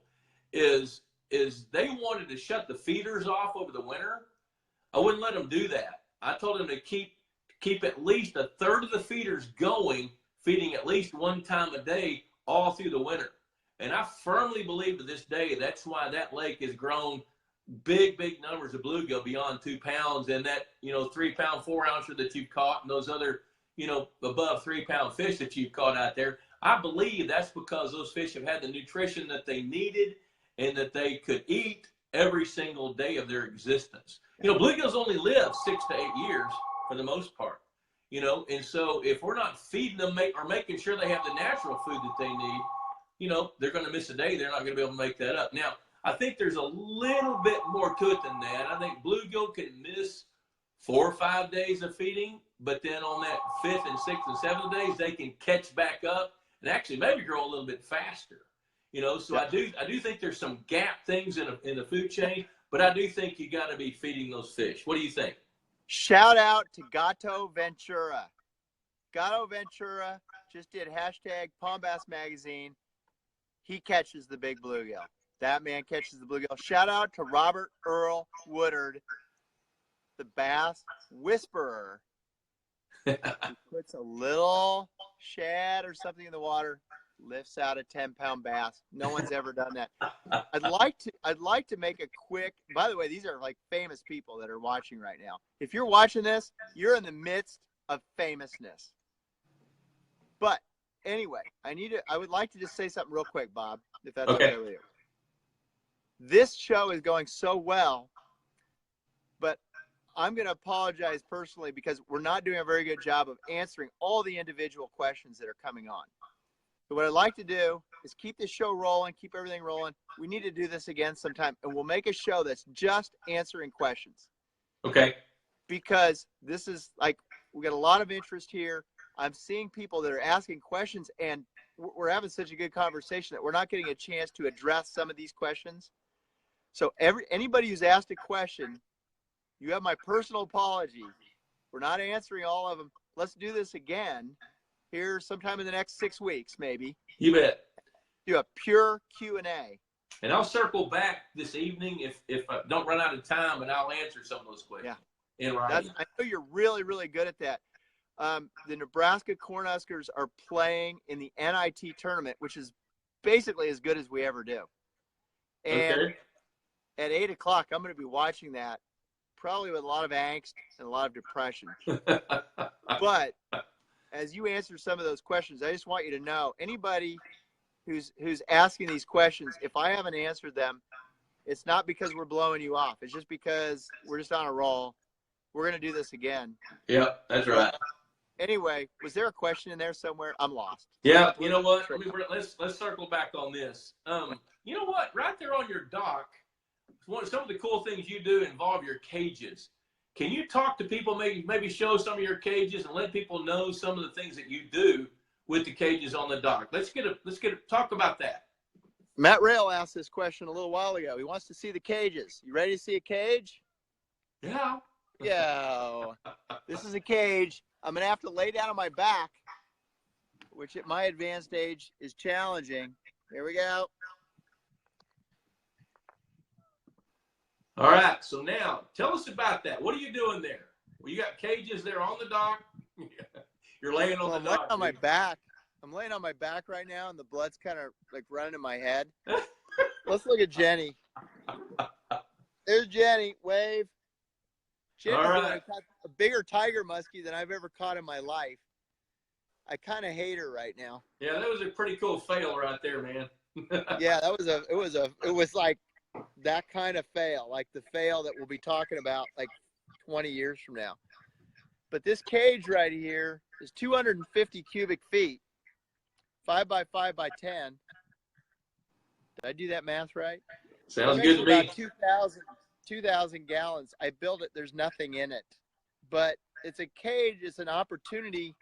Speaker 2: is they wanted to shut the feeders off over the winter. I wouldn't let them do that. I told them to keep at least a third of the feeders going, feeding at least 1 time a day all through the winter. And I firmly believe to this day that's why that lake has grown big numbers of bluegill beyond 2 pounds, and that, you know, 3 pound 4 ouncer that you've caught and those other, you know, above 3 pound fish that you've caught out there. I believe that's because those fish have had the nutrition that they needed and that they could eat every single day of their existence. You know, bluegills only live 6 to 8 years for the most part, you know, and so if we're not feeding them or making sure they have the natural food that they need, you know, they're going to miss a day. They're not going to be able to make that up. Now, I think there's a little bit more to it than that. I think bluegill can miss 4 or 5 days of feeding, but then on that 5th and 6th and 7th days, they can catch back up and actually maybe grow a little bit faster. You know, so I do think there's some gap things in the food chain, but I do think you got to be feeding those fish. What do you think?
Speaker 3: Shout out to Gato Ventura. Gato Ventura just did hashtag Palm Bass Magazine. He catches the big bluegill. That man catches the bluegill. Shout out to Robert Earl Woodard, the bass whisperer. He puts a little shad or something in the water, lifts out a 10-pound bass. No one's ever done that. I'd like to make a quick, by the way, these are like famous people that are watching right now. If you're watching this, you're in the midst of famousness. But anyway, I would like to just say something real quick, Bob, if that's okay with you. This show is going so well, but I'm going to apologize personally because we're not doing a very good job of answering all the individual questions that are coming on. So what I'd like to do is keep this show rolling, keep everything rolling. We need to do this again sometime, and we'll make a show that's just answering questions.
Speaker 2: Okay.
Speaker 3: Because this is like, we got a lot of interest here. I'm seeing people that are asking questions, and we're having such a good conversation that we're not getting a chance to address some of these questions. So anybody who's asked a question, you have my personal apology. We're not answering all of them. Let's do this again here sometime in the next 6 weeks, maybe.
Speaker 2: You bet.
Speaker 3: Do a pure Q&A.
Speaker 2: And I'll circle back this evening if I don't run out of time, and I'll answer some of those questions.
Speaker 3: Yeah.
Speaker 2: I
Speaker 3: know you're really, really good at that. The Nebraska Cornhuskers are playing in the NIT tournament, which is basically as good as we ever do. And at 8 o'clock, I'm going to be watching that, probably with a lot of angst and a lot of depression. But as you answer some of those questions, I just want you to know, anybody who's asking these questions, if I haven't answered them, it's not because we're blowing you off. It's just because we're just on a roll. We're going to do this again.
Speaker 2: Yeah, that's right.
Speaker 3: Anyway, was there a question in there somewhere? I'm lost.
Speaker 2: Yeah, you know what? Let's circle back on this. You know what? Right there on your dock, some of the cool things you do involve your cages. Can you talk to people, maybe show some of your cages and let people know some of the things that you do with the cages on the dock? Let's talk about that.
Speaker 3: Matt Rail asked this question a little while ago. He wants to see the cages. You ready to see a cage?
Speaker 2: Yeah.
Speaker 3: Yeah. This is a cage. I'm going to have to lay down on my back, which at my advanced age is challenging. Here we go.
Speaker 2: All right. So now tell us about that. What are you doing there? Well, you got cages there on the dock. You're laying on the dock.
Speaker 3: I'm laying on my back. I'm laying on my back right now, and the blood's kind of like running in my head. Let's look at Jenny. There's Jenny. Wave. Jenny's
Speaker 2: All right.
Speaker 3: a bigger Tiger Musky than I've ever caught in my life. I kind of hate her right now.
Speaker 2: Yeah, that was a pretty cool fail right there, man.
Speaker 3: Yeah, it was like that kind of fail, like the fail that we'll be talking about like 20 years from now. But this cage right here is 250 cubic feet, 5 by 5 by 10. Did I do that math right?
Speaker 2: Sounds good to me.
Speaker 3: About 2,000 gallons. I built it. There's nothing in it, but it's a cage. It's an opportunity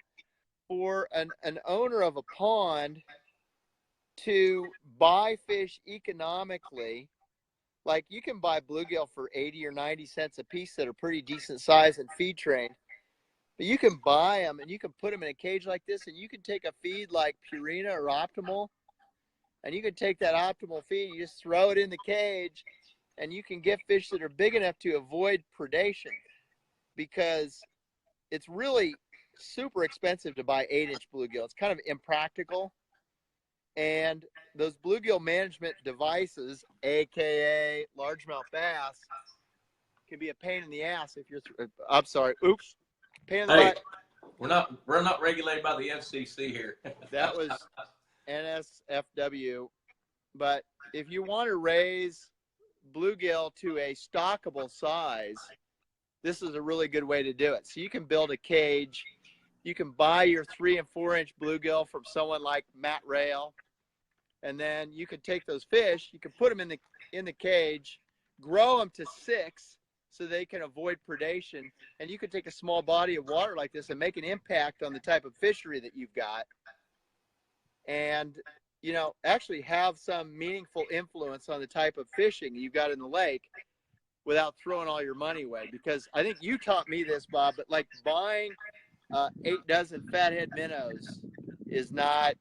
Speaker 3: for an owner of a pond to buy fish economically. Like you can buy bluegill for 80 or 90 cents a piece that are pretty decent size and feed trained. But you can buy them and you can put them in a cage like this, and you can take a feed like Purina or Optimal, and you can take that Optimal feed, you just throw it in the cage, and you can get fish that are big enough to avoid predation, because it's really super expensive to buy 8-inch bluegill. It's kind of impractical. And those bluegill management devices, aka largemouth bass, can be a pain in the ass if you're. I'm sorry. Oops. Pain in the butt.
Speaker 2: We're not regulated by the FCC here.
Speaker 3: That was NSFW. But if you want to raise bluegill to a stockable size, this is a really good way to do it. So you can build a cage. You can buy your 3- and 4-inch bluegill from someone like Matt Rail, and then you can take those fish. You can put them in the cage, grow them to 6 so they can avoid predation, and you can take a small body of water like this and make an impact on the type of fishery that you've got, and actually have some meaningful influence on the type of fishing you've got in the lake without throwing all your money away. Because I think you taught me this, Bob, but like buying 8 dozen fathead minnows is not,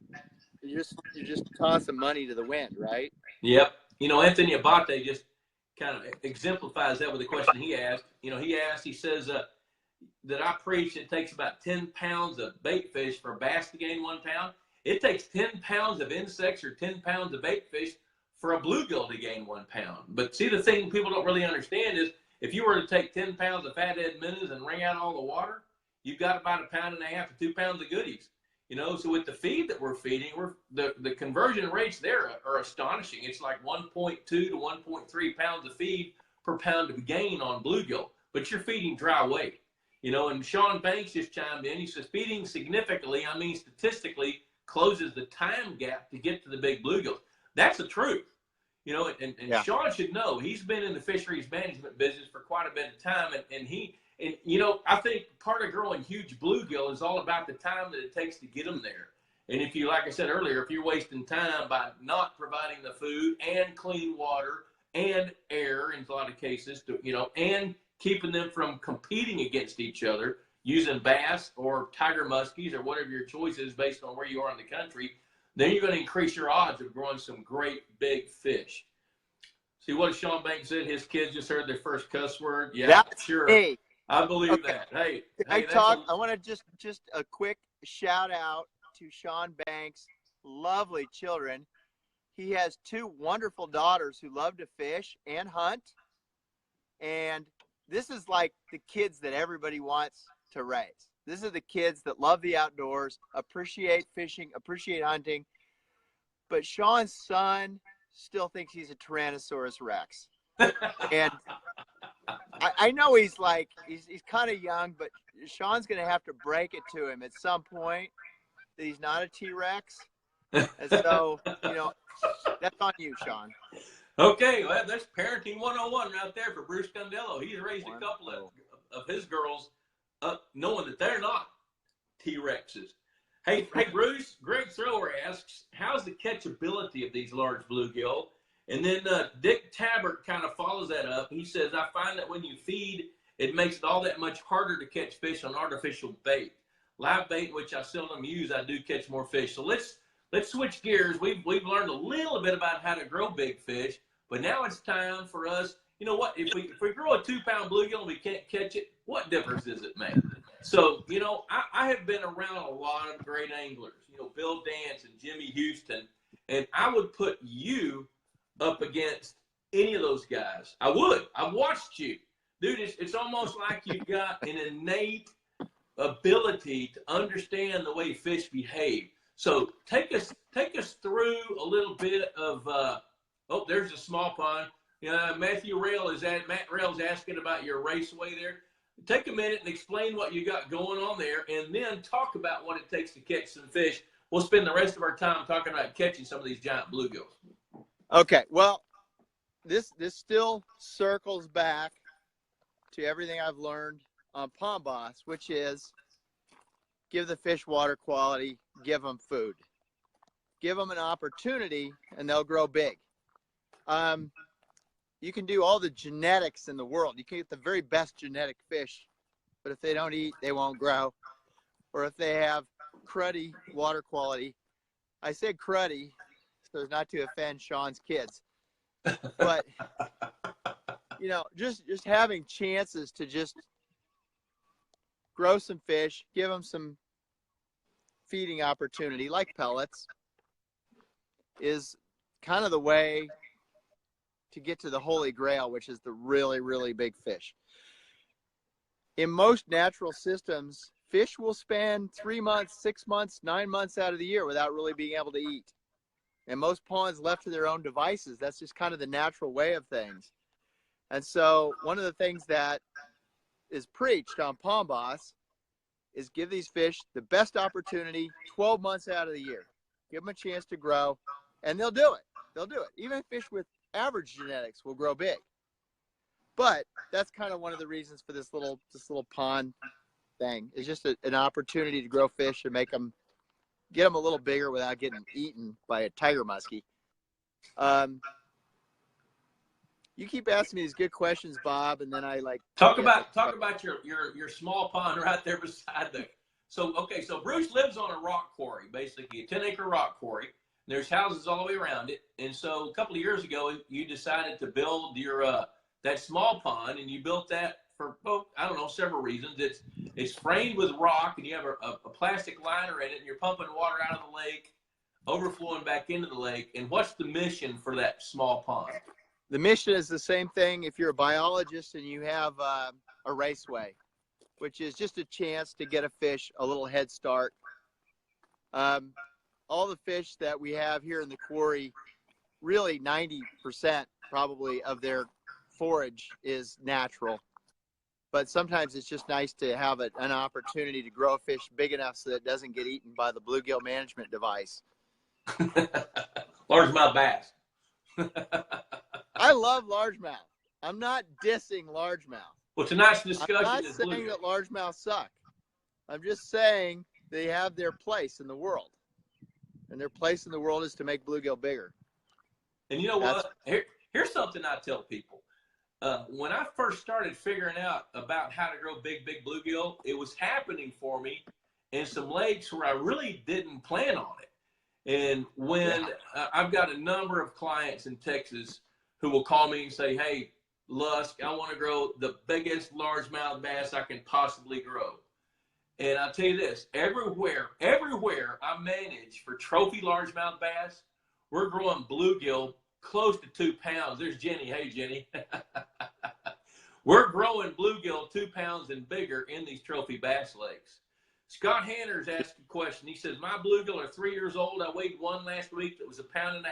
Speaker 3: you're just tossing money to the wind, right?
Speaker 2: Yep. Anthony Abate just kind of exemplifies that with the question he asked. He says that I preach it takes about 10 pounds of bait fish for a bass to gain 1 pound. It takes 10 pounds of insects or 10 pounds of bait fish for a bluegill to gain 1 pound. But see, the thing people don't really understand is if you were to take 10 pounds of fathead minnows and wring out all the water, you've got about 1.5 pounds to 2 pounds of goodies. So with the feed that we're feeding, the conversion rates there are astonishing. It's like 1.2 to 1.3 pounds of feed per pound of gain on bluegill, but you're feeding dry weight. And Sean Banks just chimed in. He says feeding significantly, statistically, closes the time gap to get to the big bluegills. That's the truth. And yeah. Sean should know. He's been in the fisheries management business for quite a bit of time, and I think part of growing huge bluegill is all about the time that it takes to get them there. And if you, like I said earlier, if you're wasting time by not providing the food and clean water and air in a lot of cases, and keeping them from competing against each other using bass or tiger muskies or whatever your choice is based on where you are in the country, then you're going to increase your odds of growing some great big fish. See what Sean Banks said? His kids just heard their first cuss word. Yeah, that's sure.
Speaker 3: Hey.
Speaker 2: I believe that. Hey,
Speaker 3: I want to just a quick shout out to Sean Banks' lovely children. He has 2 wonderful daughters who love to fish and hunt. And this is like the kids that everybody wants to raise. This is the kids that love the outdoors, appreciate fishing, appreciate hunting. But Sean's son still thinks he's a Tyrannosaurus Rex. And I know he's kind of young, but Sean's going to have to break it to him at some point that he's not a T-Rex. And so, that's on you, Sean.
Speaker 2: Okay, well, that's parenting 101 right there for Bruce Condello. He's raised a couple of his girls knowing that they're not T-Rexes. Hey, Bruce, Greg Thrower asks, how's the catchability of these large bluegill? And then Dick Tabbert kind of follows that up. He says, I find that when you feed, it makes it all that much harder to catch fish on artificial bait. Live bait, which I seldom use, I do catch more fish. So let's switch gears. We've learned a little bit about how to grow big fish, but now it's time for us. You know what? If we grow a 2-pound bluegill and we can't catch it, what difference does it make? So, you know, I have been around a lot of great anglers, you know, Bill Dance and Jimmy Houston, and I would put you up against any of those guys. I would. I've watched you. Dude, it's almost like you've got an innate ability to understand the way fish behave. So take us through a little bit of, oh, there's a small pond. Matt Rail's asking about your raceway there. Take a minute and explain what you got going on there, and then talk about what it takes to catch some fish. We'll spend the rest of our time talking about catching some of these giant bluegills.
Speaker 3: Okay, well, this still circles back to everything I've learned on Pond Boss, which is give the fish water quality, give them food. Give them an opportunity, and they'll grow big. You can do all the genetics in the world. You can get the very best genetic fish, but if they don't eat, they won't grow. Or if they have cruddy water quality. I said cruddy, so as not to offend Sean's kids. But, you know, just having chances to just grow some fish, give them some feeding opportunity, like pellets, is kind of the way to get to the holy grail, which is the really, really big fish. In most natural systems, fish will spend 3 months, 6 months, 9 months out of the year without really being able to eat. And most ponds left to their own devices, that's just kind of the natural way of things. And so one of the things that is preached on Pond Boss is give these fish the best opportunity 12 months out of the year. Give them a chance to grow, and they'll do it. They'll do it. Even fish with average genetics will grow big. But that's kind of one of the reasons for this little pond thing. It's just an opportunity to grow fish and get them a little bigger without getting eaten by a tiger musky. You keep asking me these good questions, Bob, and then I
Speaker 2: talk about your small pond right there beside there. So Bruce lives on a rock quarry, basically a 10-acre rock quarry. There's houses all the way around it, and so a couple of years ago, you decided to build your that small pond, and you built that for several reasons. It's framed with rock, and you have a plastic liner in it, and you're pumping water out of the lake, overflowing back into the lake. And what's the mission for that small pond?
Speaker 3: The mission is the same thing if you're a biologist and you have a raceway, which is just a chance to get a fish a little head start. All the fish that we have here in the quarry, really 90% probably of their forage is natural. But sometimes it's just nice to have an opportunity to grow a fish big enough so that it doesn't get eaten by the bluegill management device.
Speaker 2: Largemouth bass.
Speaker 3: I love largemouth. I'm not dissing largemouth.
Speaker 2: Well, it's a nice discussion.
Speaker 3: I'm not saying that largemouth suck. I'm just saying they have their place in the world. And their place in the world is to make bluegill bigger.
Speaker 2: And you know what? Here's something I tell people. When I first started figuring out about how to grow big bluegill, it was happening for me in some lakes where I really didn't plan on it. And when I've got a number of clients in Texas who will call me and say, hey, Lusk, I want to grow the biggest largemouth bass I can possibly grow. And I'll tell you this, everywhere I manage for trophy largemouth bass, we're growing bluegill close to 2 pounds. There's Jenny. Hey, Jenny. We're growing bluegill 2 pounds and bigger in these trophy bass lakes. Scott Hanner's asked a question. He says, my bluegill are 3 years old. I weighed one last week that was 1.5 pounds.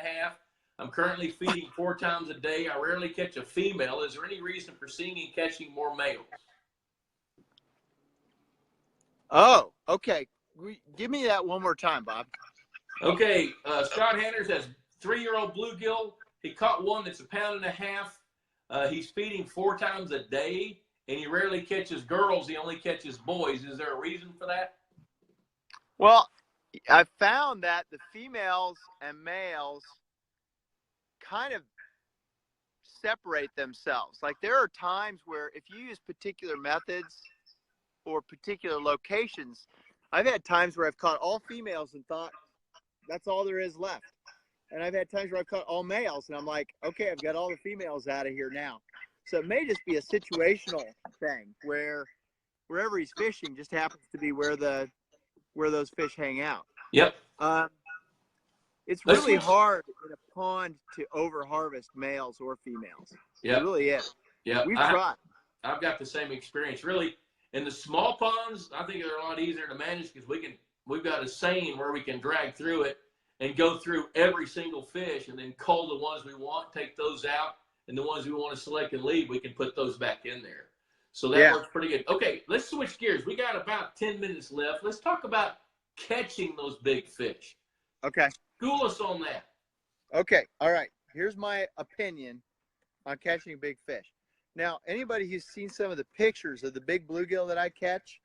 Speaker 2: I'm currently feeding 4 times a day. I rarely catch a female. Is there any reason for seeing and catching more males?
Speaker 3: Oh, okay. Give me that one more time, Bob.
Speaker 2: Okay. Scott Hanners has 3-year-old bluegill. he caught one that's 1.5 pounds. He's feeding 4 times a day, and he rarely catches girls. He only catches boys. Is there a reason for that?
Speaker 3: Well, I found that the females and males kind of separate themselves. Like there are times where if you use particular methods or particular locations, I've had times where I've caught all females and thought that's all there is left. And I've had times where I've caught all males and I'm like, okay, I've got all the females out of here now. So it may just be a situational thing where wherever he's fishing just happens to be where those fish hang out.
Speaker 2: Yep.
Speaker 3: It's really hard in a pond to over harvest males or females.
Speaker 2: Yep.
Speaker 3: It really is.
Speaker 2: Yeah.
Speaker 3: We've tried.
Speaker 2: I've got the same experience. Really, in the small ponds, I think they're a lot easier to manage because we've got a seine where we can drag through it and go through every single fish and then cull the ones we want, take those out, and the ones we want to select and leave, we can put those back in there. So that works pretty good. Okay, let's switch gears. We got about 10 minutes left. Let's talk about catching those big fish.
Speaker 3: Okay.
Speaker 2: School us on that.
Speaker 3: Okay. All right. Here's my opinion on catching big fish. Now, anybody who's seen some of the pictures of the big bluegill that I catch,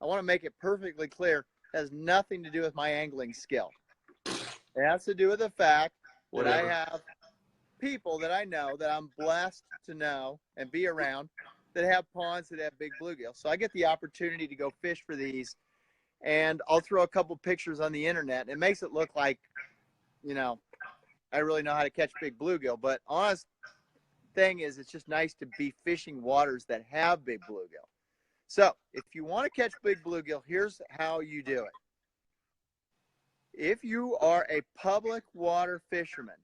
Speaker 3: I want to make it perfectly clear, it has nothing to do with my angling skill. It has to do with the fact that I have people that I know that I'm blessed to know and be around that have ponds that have big bluegill. So I get the opportunity to go fish for these, and I'll throw a couple pictures on the internet. It makes it look like, you know, I really know how to catch big bluegill. But honest thing is, it's just nice to be fishing waters that have big bluegill. So if you want to catch big bluegill, here's how you do it. If you are a public water fisherman,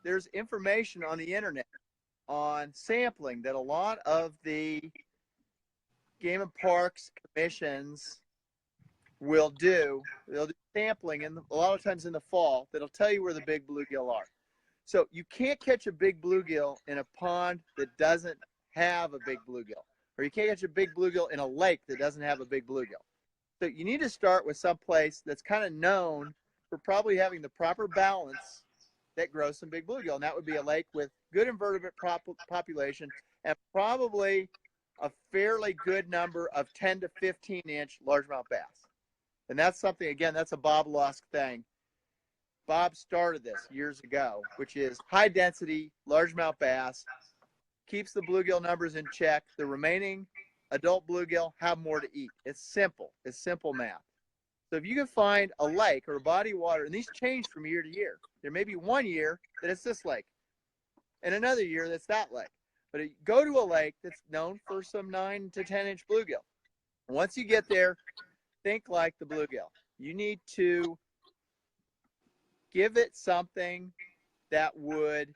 Speaker 3: there's information on the internet on sampling that a lot of the game and parks commissions will do. They'll do sampling a lot of times in the fall that'll tell you where the big bluegill are. So you can't catch a big bluegill in a pond that doesn't have a big bluegill, or you can't catch a big bluegill in a lake that doesn't have a big bluegill. So you need to start with some place that's kind of known for probably having the proper balance that grows some big bluegill, and that would be a lake with good invertebrate population and probably a fairly good number of 10 to 15 inch largemouth bass. And that's something, again, that's a Bob Lusk thing. Bob started this years ago, which is high density largemouth bass, keeps the bluegill numbers in check. The remaining adult bluegill have more to eat. It's simple. It's simple math. So if you can find a lake or a body of water, and these change from year to year. There may be one year that it's this lake, and another year that's that lake. But go to a lake that's known for some 9 to 10 inch bluegill. Once you get there, think like the bluegill. You need to give it something that would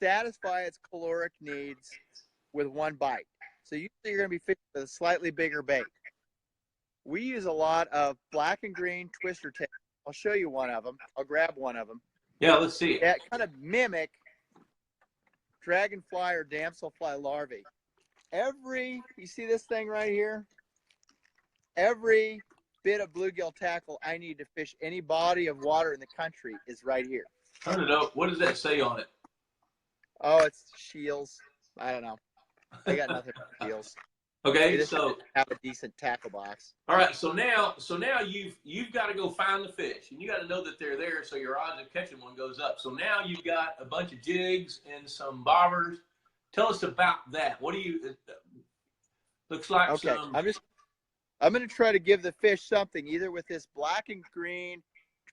Speaker 3: satisfy its caloric needs with one bite. So usually you're going to be fishing with a slightly bigger bait. We use a lot of black and green twister tails. I'll show you one of them. I'll grab one of them.
Speaker 2: Yeah, let's see it.
Speaker 3: That kind of mimic dragonfly or damselfly larvae. You see this thing right here? Every bit of bluegill tackle I need to fish any body of water in the country is right here.
Speaker 2: Turn it up. What does that say on it?
Speaker 3: Oh, it's shields. I don't know. I got nothing but shields.
Speaker 2: Okay, so
Speaker 3: have a decent tackle box.
Speaker 2: All right, so now you've got to go find the fish, and you got to know that they're there, so your odds of catching one goes up. So now you've got a bunch of jigs and some bobbers. Tell us about that. What do you? Looks like
Speaker 3: okay.
Speaker 2: some.
Speaker 3: I'm going to try to give the fish something either with this black and green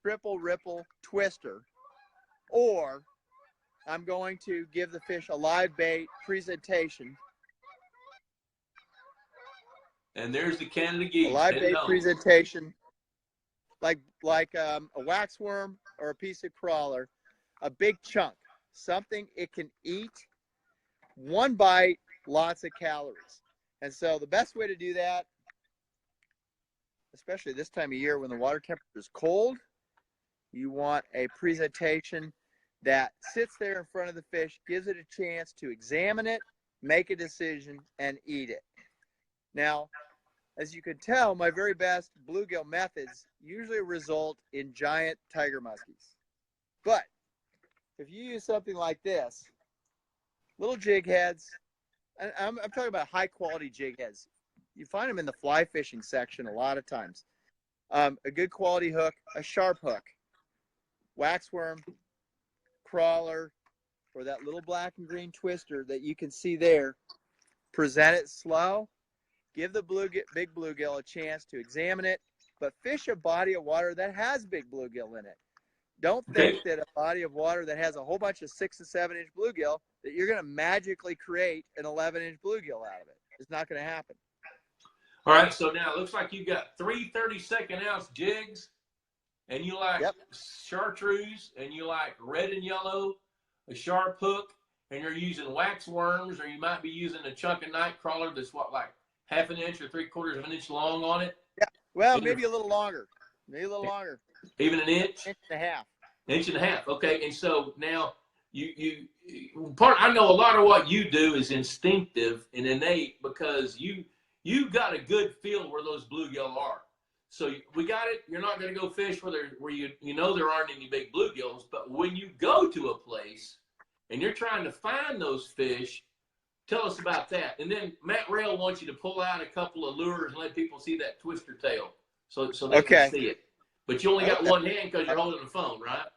Speaker 3: triple ripple twister, or I'm going to give the fish a live bait presentation.
Speaker 2: And there's the Canada geese.
Speaker 3: A live bait presentation, like a waxworm or a piece of crawler, a big chunk, something it can eat, one bite, lots of calories. And so the best way to do that, especially this time of year when the water temperature is cold, you want a presentation that sits there in front of the fish, gives it a chance to examine it, make a decision, and eat it. Now, as you can tell, my very best bluegill methods usually result in giant tiger muskies. But if you use something like this, little jig heads, and I'm talking about high quality jig heads. You find them in the fly fishing section a lot of times. A good quality hook, a sharp hook, waxworm, crawler, or that little black and green twister that you can see there. Present it slow. Give the big bluegill a chance to examine it, but fish a body of water that has big bluegill in it. Don't think that a body of water that has a whole bunch of 6 to 7 inch bluegill that you're going to magically create an 11-inch bluegill out of it. It's not going to happen.
Speaker 2: All right, so now it looks like you got 3 32nd-ounce jigs, and you like chartreuse, and you like red and yellow, a sharp hook, and you're using wax worms, or you might be using a chunk of night crawler that's what, like half an inch or 3/4 of an inch long on it?
Speaker 3: Yeah, well, maybe a little longer. Maybe a little longer.
Speaker 2: Even an inch?
Speaker 3: Inch and a half.
Speaker 2: Inch and a half. Okay, and so now I know a lot of what you do is instinctive and innate because you got a good feel where those bluegill are. So we got it. You're not going to go fish where you know there aren't any big bluegills, but when you go to a place and you're trying to find those fish, tell us about that. And then Matt Rail wants you to pull out a couple of lures and let people see that twister tail so they can see it. But you only got one hand because you're holding the phone, right?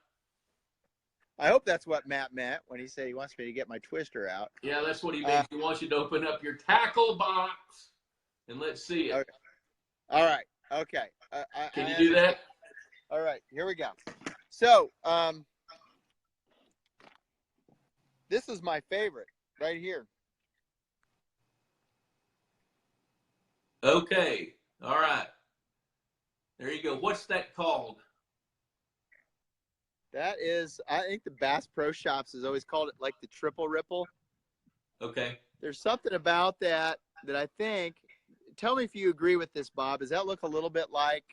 Speaker 3: I hope that's what Matt meant when he said he wants me to get my twister out.
Speaker 2: Yeah, that's what he means. He wants you to open up your tackle box and let's see it.
Speaker 3: Okay. All right. Okay.
Speaker 2: Can you do that?
Speaker 3: All right. Here we go. So, this is my favorite right here.
Speaker 2: Okay. All right. There you go. What's that called?
Speaker 3: That is, I think the Bass Pro Shops has always called it like the triple ripple.
Speaker 2: Okay.
Speaker 3: There's something about that I think, tell me if you agree with this, Bob. Does that look a little bit like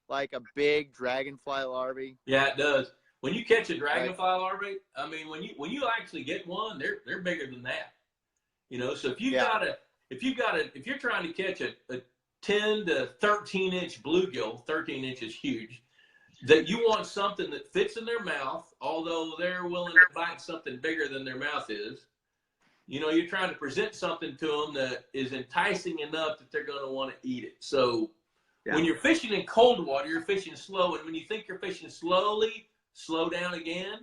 Speaker 3: a big dragonfly larvae?
Speaker 2: Yeah, it does. When you catch a dragonfly larvae, I mean, when you actually get one, they're bigger than that. You know, so if you're trying to catch a 10 to 13 inch bluegill, 13 inches huge, that you want something that fits in their mouth, although they're willing to bite something bigger than their mouth is. You know, you're trying to present something to them that is enticing enough that they're going to want to eat it. So when you're fishing in cold water, you're fishing slow. And when you think you're fishing slowly, slow down again.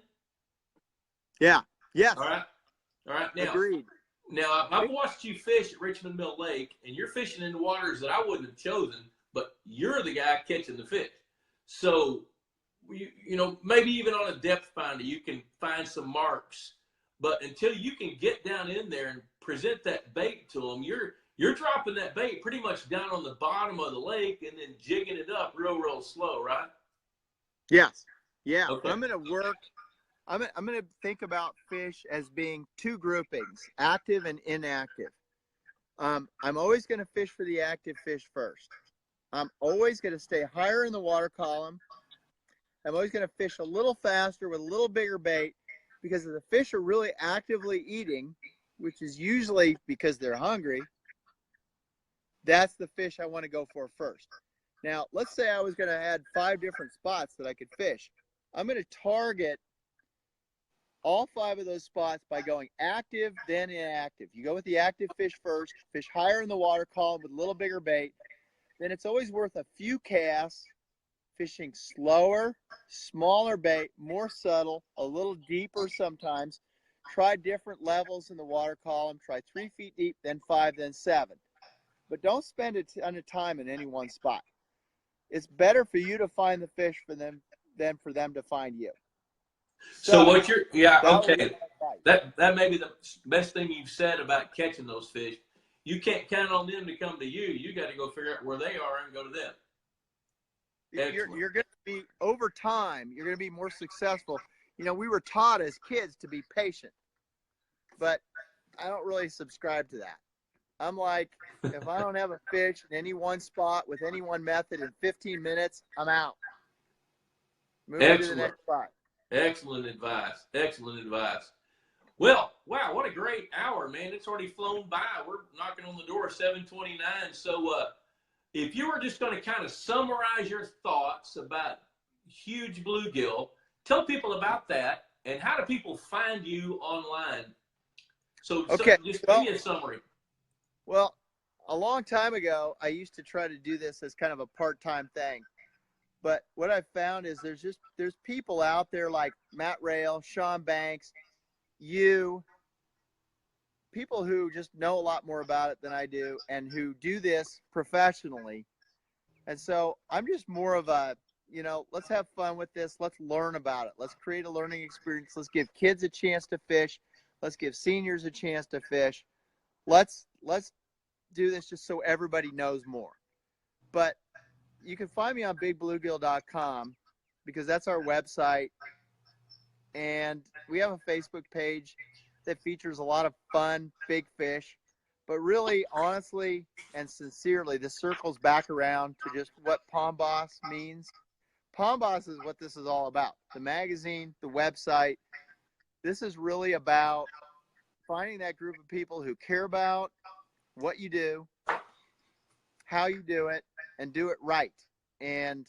Speaker 3: Yeah. Yes.
Speaker 2: All right. Now,
Speaker 3: agreed.
Speaker 2: Now, I've watched you fish at Richmond Mill Lake, and you're fishing in waters that I wouldn't have chosen, but you're the guy catching the fish. So, you know, maybe even on a depth finder, you can find some marks. But until you can get down in there and present that bait to them, you're dropping that bait pretty much down on the bottom of the lake and then jigging it up real slow, right?
Speaker 3: Yes. Yeah.
Speaker 2: Okay.
Speaker 3: I'm going to think about fish as being two groupings, active and inactive. I'm always going to fish for the active fish first. I'm always going to stay higher in the water column. I'm always going to fish a little faster with a little bigger bait because if the fish are really actively eating, which is usually because they're hungry, that's the fish I want to go for first. Now, let's say I was going to add 5 different spots that I could fish. I'm going to target all 5 of those spots by going active, then inactive. You go with the active fish first, fish higher in the water column with a little bigger bait. Then it's always worth a few casts, fishing slower, smaller bait, more subtle, a little deeper sometimes. Try different levels in the water column. Try 3 feet deep, then 5, then 7. But don't spend a ton of time in any one spot. It's better for you to find the fish for them than for them to find you.
Speaker 2: So what you're, okay. That may be the best thing you've said about catching those fish. You can't count on them to come to you. You got to go figure out where they are and go to them.
Speaker 3: You're going to be, over time, you're going to be more successful. You know, we were taught as kids to be patient, but I don't really subscribe to that. I'm like, if I don't have a fish in any one spot with any one method in 15 minutes, I'm out. Move to the next spot.
Speaker 2: Excellent advice. Excellent advice. Well, wow, what a great hour, man. It's already flown by. We're knocking on the door at 7:29. So if you were just going to kind of summarize your thoughts about huge bluegill, tell people about that and how do people find you online? So,
Speaker 3: Okay,
Speaker 2: just
Speaker 3: well,
Speaker 2: give me a summary.
Speaker 3: Well, a long time ago, I used to try to do this as kind of a part-time thing. But what I found is there's people out there like Matt Rail, Sean Banks, people who just know a lot more about it than I do and who do this professionally. And so I'm just more of a, let's have fun with this. Let's learn about it. Let's create a learning experience. Let's give kids a chance to fish. Let's give seniors a chance to fish. Let's do this just so everybody knows more. But you can find me on bigbluegill.com because that's our website. And we have a Facebook page that features a lot of fun, big fish. But really, honestly, and sincerely, this circles back around to just what Pond Boss means. Pond Boss is what this is all about. The magazine, the website. This is really about finding that group of people who care about what you do, how you do it, and do it right. And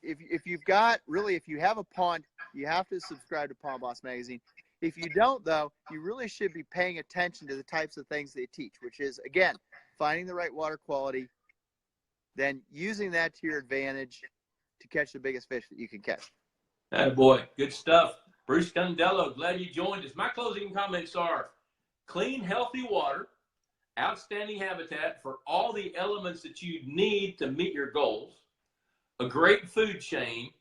Speaker 3: if you've got, really, if you have a pond, you have to subscribe to Pond Boss magazine. If you don't, though, you really should be paying attention to the types of things they teach, which is, again, finding the right water quality, then using that to your advantage to catch the biggest fish that you can catch.
Speaker 2: Boy, good stuff. Bruce Condello, glad you joined us. My closing comments are clean, healthy water, outstanding habitat for all the elements that you need to meet your goals, a great food chain,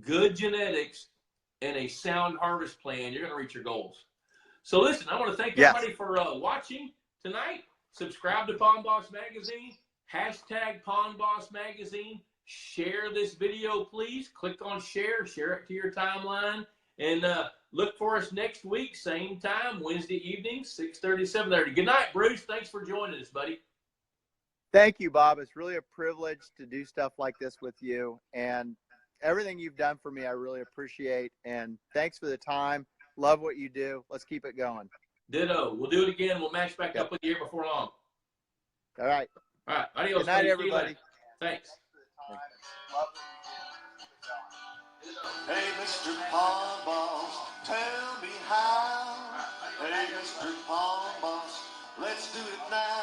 Speaker 2: good genetics, and a sound harvest plan. You're going to reach your goals. So listen, I want to thank everybody for watching tonight. Subscribe to Pond Boss Magazine, hashtag Pond Boss Magazine. Share this video, please. Click on share it to your timeline, and look for us next week, same time, Wednesday evening, 6:30, 7:30. Good night, Bruce. Thanks for joining us, buddy.
Speaker 3: Thank you, Bob. It's really a privilege to do stuff like this with you, and everything you've done for me, I really appreciate. And thanks for the time. Love what you do. Let's keep it going.
Speaker 2: Ditto. We'll do it again. We'll match back up with you here before long.
Speaker 3: All right.
Speaker 2: All right. Adios.
Speaker 3: Good night, everybody.
Speaker 2: Thanks.
Speaker 1: Hey, Mr. Pond Boss, tell me how. Hey, Mr. Pond Boss, let's do it now.